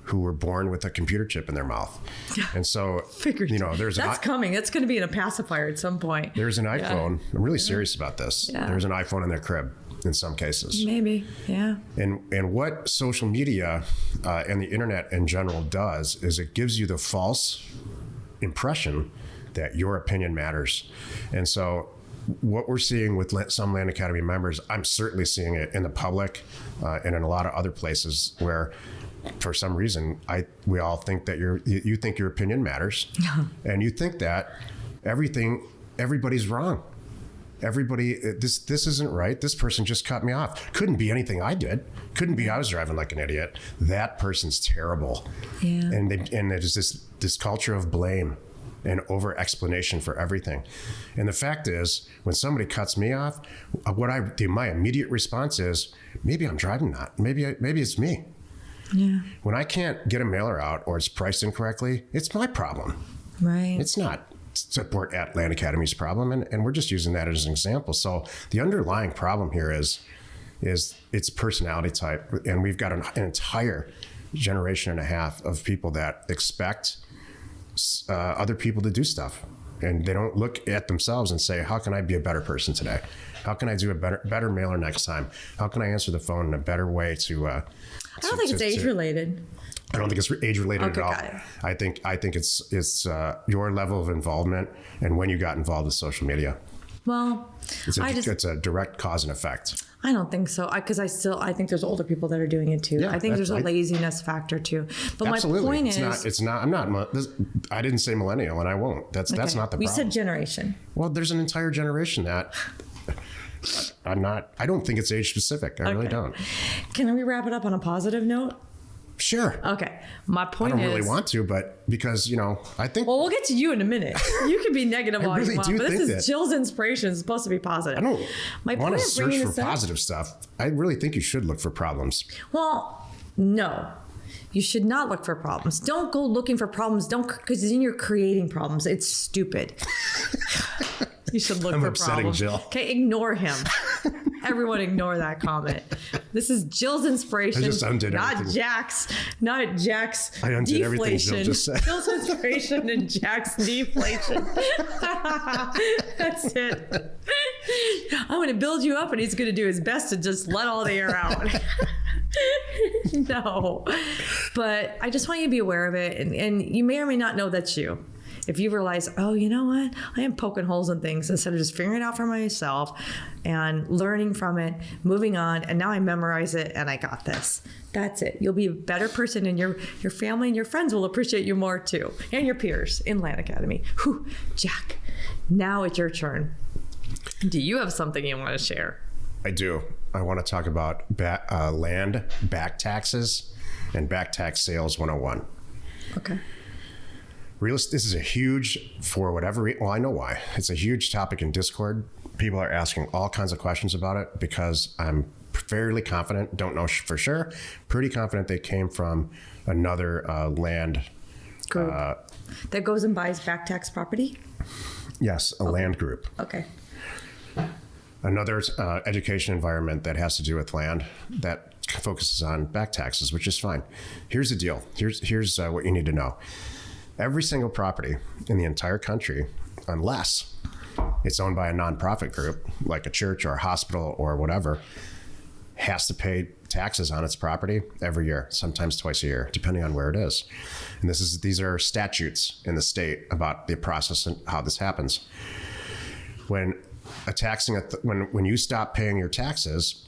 who were born with a computer chip in their mouth. And so, that's coming. That's going to be in a pacifier at some point. There's an iPhone. I'm really serious about this. Yeah. There's an iPhone in their crib in some cases. Maybe, yeah. And what social media and the internet in general does is it gives you the false impression that your opinion matters. And so what we're seeing with some Land Academy members, I'm certainly seeing it in the public and in a lot of other places where for some reason, we all think that you think your opinion matters, and you think that everybody's wrong. Everybody, this isn't right. This person just cut me off. Couldn't be anything I did. Couldn't be I was driving like an idiot. That person's terrible. Yeah. And there's this culture of blame and over explanation for everything. And the fact is, when somebody cuts me off, my immediate response is, maybe I'm driving that. Maybe it's me. Yeah. When I can't get a mailer out or it's priced incorrectly, it's my problem. Right. It's not Support at Land Academy's problem, and we're just using that as an example. So the underlying problem here is its personality type, and we've got an entire generation and a half of people that expect other people to do stuff, and they don't look at themselves and say, how can I be a better person today? How can I do a better mailer next time? How can I answer the phone in a better way to I don't think it's age-related. I don't think it's age-related at all. I think it's your level of involvement and when you got involved with social media. Well, it's a direct cause and effect. I don't think so, because I think there's older people that are doing it too. Yeah, I think there's a laziness factor too. But absolutely. My point it's not. I'm not. I didn't say millennial, and I won't. That's not the problem. We said generation. Well, there's an entire generation that. I don't think it's age specific. I really don't. Can we wrap it up on a positive note? Sure. Okay. My point is. I don't really want to, but because, I think. Well, we'll get to you in a minute. You can be negative all you want, but this is Jill's inspiration. It's supposed to be positive. I don't want to search for positive stuff. I really think you should look for problems. Well, no. You should not look for problems. Don't go looking for problems. Because then you're creating problems. It's stupid. You should look for problems. Jill. Okay, ignore him. Everyone ignore that comment. This is Jill's inspiration, I just undid not everything. Jack's I undid everything Jill deflation. just said. Jill's inspiration and Jack's deflation. That's it. I'm going to build you up, and he's going to do his best to just let all the air out. No, but I just want you to be aware of it, and you may or may not know that's you. If you realize, oh, you know what? I am poking holes in things instead of just figuring it out for myself and learning from it, moving on, and now I memorize it and I got this. That's it. You'll be a better person, and your family and your friends will appreciate you more too, and your peers in Land Academy. Whew, Jack, now it's your turn. Do you have something you want to share? I do. I want to talk about land back taxes and back tax sales 101. Okay. This is a huge, for whatever reason, well, I know why. It's a huge topic in Discord. People are asking all kinds of questions about it because I'm fairly confident, don't know for sure, pretty confident they came from another land Group that goes and buys back tax property? Yes, a land group. Okay. Another education environment that has to do with land that focuses on back taxes, which is fine. Here's the deal. Here's what you need to know. Every single property in the entire country, unless it's owned by a nonprofit group like a church or a hospital or whatever, has to pay taxes on its property every year, sometimes twice a year, depending on where it is. And these are statutes in the state about the process and how this happens. When you stop paying your taxes,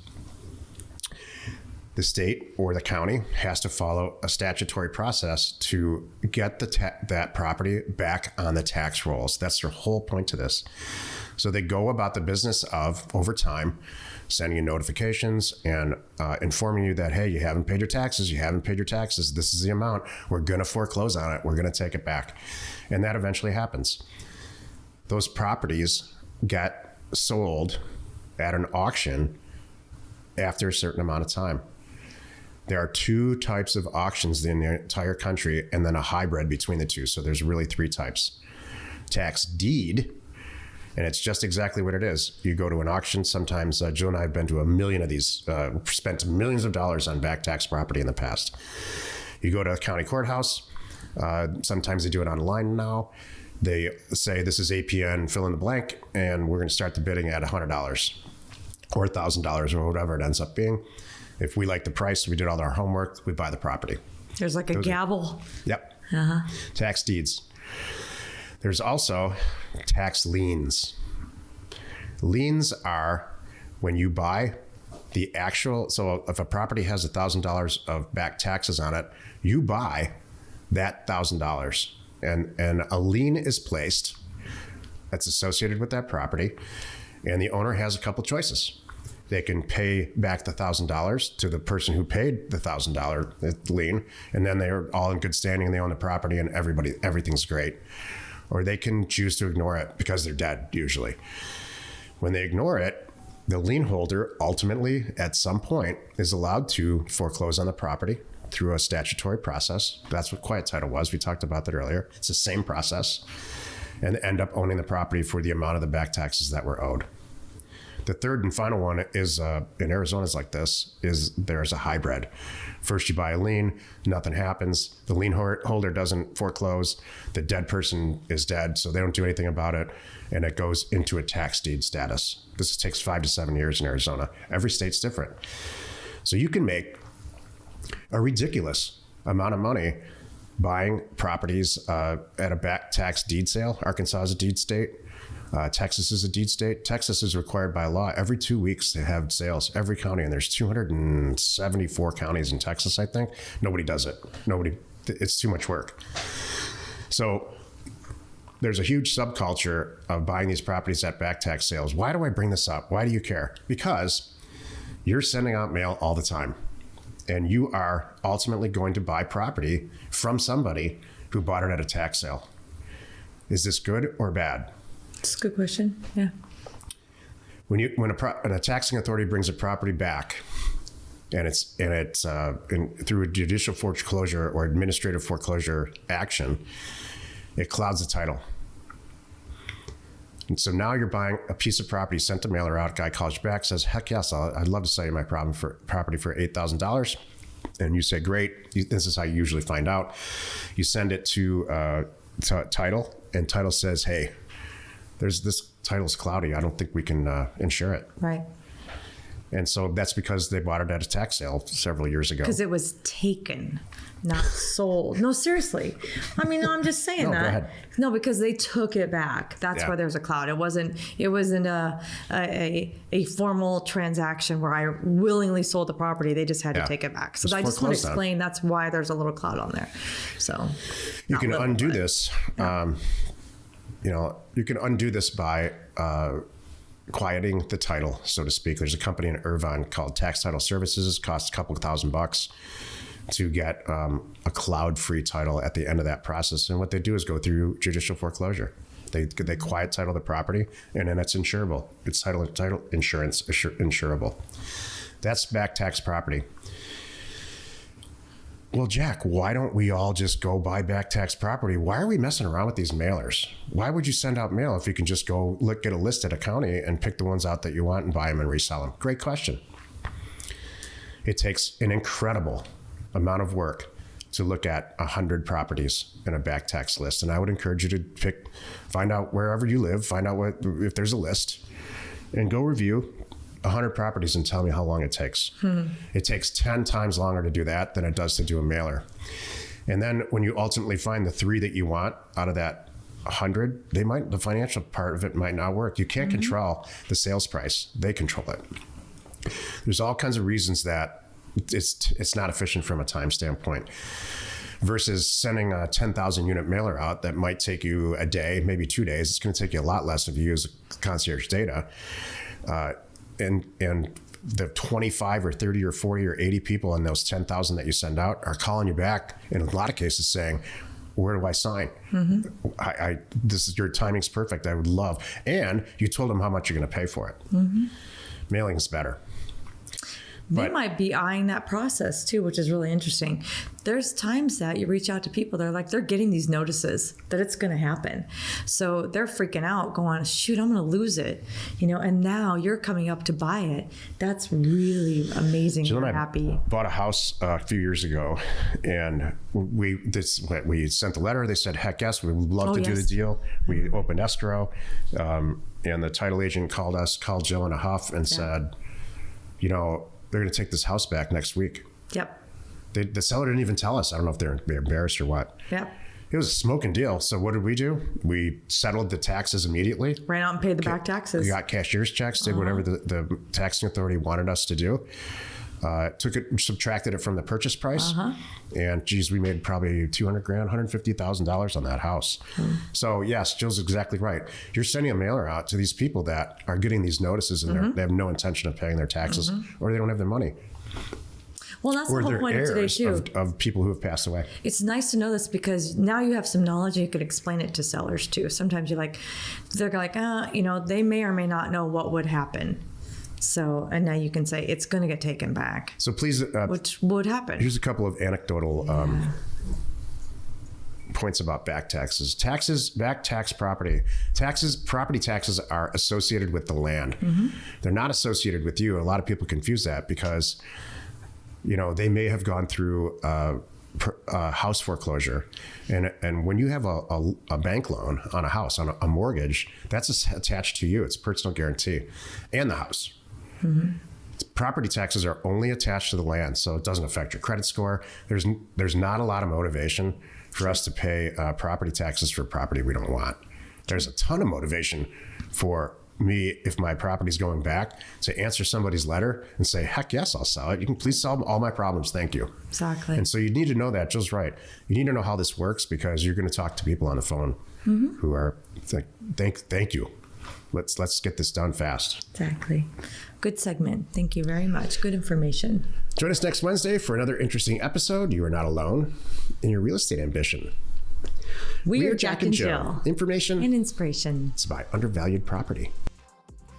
the state or the county has to follow a statutory process to get that property back on the tax rolls. That's their whole point to this. So they go about the business of, over time, sending you notifications and informing you that, hey, you haven't paid your taxes. This is the amount. We're going to foreclose on it. We're going to take it back. And that eventually happens. Those properties get sold at an auction after a certain amount of time. There are two types of auctions in the entire country, and then a hybrid between the two. So there's really three types. Tax deed, and it's just exactly what it is. You go to an auction. Sometimes Jill and I have been to a million of these, spent millions of dollars on back tax property in the past. You go to a county courthouse. Sometimes they do it online now. They say this is APN, fill in the blank, and we're going to start the bidding at $100 or $1,000 or whatever it ends up being. If we like the price, we did all our homework, we buy the property. There's like a gavel. Yep. Tax deeds. There's also tax liens. Liens are when you buy the actual, so if a property has $1,000 of back taxes on it, you buy that $1,000. And a lien is placed that's associated with that property, and the owner has a couple choices. They can pay back the $1,000 to the person who paid the $1,000 lien, and then they're all in good standing and they own the property and everything's great. Or they can choose to ignore it because they're dead usually. When they ignore it, the lien holder ultimately at some point is allowed to foreclose on the property through a statutory process. That's what quiet title was. We talked about that earlier. It's the same process, and end up owning the property for the amount of the back taxes that were owed. The third and final one is, in Arizona's like this, is there's a hybrid. First you buy a lien, nothing happens. The lien holder doesn't foreclose. The dead person is dead, so they don't do anything about it, and it goes into a tax deed status. This takes 5 to 7 years in Arizona. Every state's different. So you can make a ridiculous amount of money buying properties at a back tax deed sale. Arkansas is a deed state. Texas is a deed state. Texas is required by law every 2 weeks to have sales, every county. And there's 274 counties in Texas, I think. Nobody does it. It's too much work. So there's a huge subculture of buying these properties at back tax sales. Why do I bring this up? Why do you care? Because you're sending out mail all the time. And you are ultimately going to buy property from somebody who bought it at a tax sale. Is this good or bad? It's a good question. Yeah. When a taxing authority brings a property back, and it's through a judicial foreclosure or administrative foreclosure action, it clouds the title. And so now you're buying a piece of property, sent a mailer out, guy calls you back, says, heck yes, I'd love to sell you my property for $8,000. And you say, great. This is how you usually find out. You send it to title, and title says, hey, this title's cloudy. I don't think we can insure it. Right. And so that's because they bought it at a tax sale several years ago. Because it was taken, not sold. No, seriously. I mean, no, I'm just saying that. Go ahead. No, because they took it back. That's why there's a cloud. It wasn't a formal transaction where I willingly sold the property. They just had to take it back. So I just want to explain that's why there's a little cloud on there. So you can undo this. You can undo this by quieting the title, so to speak. There's a company in Irvine called Tax Title Services. It costs a couple of $1,000 to get a cloud-free title at the end of that process. And what they do is go through judicial foreclosure. They quiet title the property, and then it's insurable. It's title insurance insurable. That's back tax property. Well, Jack, why don't we all just go buy back tax property? Why are we messing around with these mailers? Why would you send out mail if you can just go get a list at a county and pick the ones out that you want and buy them and resell them? Great question. It takes an incredible amount of work to look at 100 properties in a back tax list. And I would encourage you to find out wherever you live, find out if there's a list, and go review 100 properties and tell me how long it takes. It takes 10 times longer to do that than it does to do a mailer. And then when you ultimately find the 3 that you want out of that 100, the financial part of it might not work. You can't control the sales price. They control it. There's all kinds of reasons that it's not efficient from a time standpoint versus sending a 10,000 unit mailer out that might take you a day, maybe 2 days. It's going to take you a lot less if you use concierge data. And the 25 or 30 or 40 or 80 people in those 10,000 that you send out are calling you back in a lot of cases saying, where do I sign? Your timing's perfect. I would love. And you told them how much you're going to pay for it. Mailing is better. They might be eyeing that process too, which is really interesting. There's times that you reach out to people, they're getting these notices that it's going to happen. So they're freaking out going, shoot, I'm going to lose it. And now you're coming up to buy it. That's really amazing. Jill and and I happy. Bought a house a few years ago, and we sent the letter. They said, heck yes, we would love to do the deal. We opened escrow, and the title agent called Jill in a huff and said, they're going to take this house back next week. Yep. The seller didn't even tell us. I don't know if they're embarrassed or what. Yep. It was a smoking deal. So what did we do? We settled the taxes immediately. Ran out and paid the back taxes. We got cashier's checks, did whatever the taxing authority wanted us to do. Subtracted it from the purchase price. And geez, we made probably $200,000, $150,000 on that house. So yes, Jill's exactly right. You're sending a mailer out to these people that are getting these notices and they have no intention of paying their taxes or they don't have their money. Well, that's the whole point of today too. Of people who have passed away. It's nice to know this because now you have some knowledge and you can explain it to sellers too. Sometimes they're like, they may or may not know what would happen. So, and now you can say it's going to get taken back. So please, which would happen. Here's a couple of anecdotal points about back taxes. Back tax property taxes are associated with the land. They're not associated with you. A lot of people confuse that because, they may have gone through a house foreclosure, and when you have a bank loan on a house, on a mortgage, that's attached to you. It's personal guarantee, and the house. Property taxes are only attached to the land, so it doesn't affect your credit score. There's not a lot of motivation for us to pay property taxes for property we don't want. There's a ton of motivation for me, if my property's going back, to answer somebody's letter and say, heck yes, I'll sell it. You can please solve all my problems. Thank you. Exactly. And so you need to know that. Jill's right. You need to know how this works because you're going to talk to people on the phone who are like, thank you. Let's get this done fast. Exactly. Good segment. Thank you very much. Good information. Join us next Wednesday for another interesting episode. You are not alone in your real estate ambition. We are Jack and Jill. Information and inspiration. It's about undervalued property.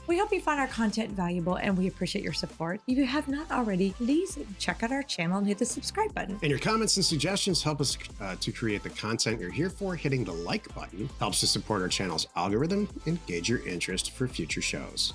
We hope you find our content valuable and we appreciate your support. If you have not already, please check out our channel and hit the subscribe button. And your comments and suggestions help us to create the content you're here for. Hitting the like button helps to support our channel's algorithm and gauge your interest for future shows.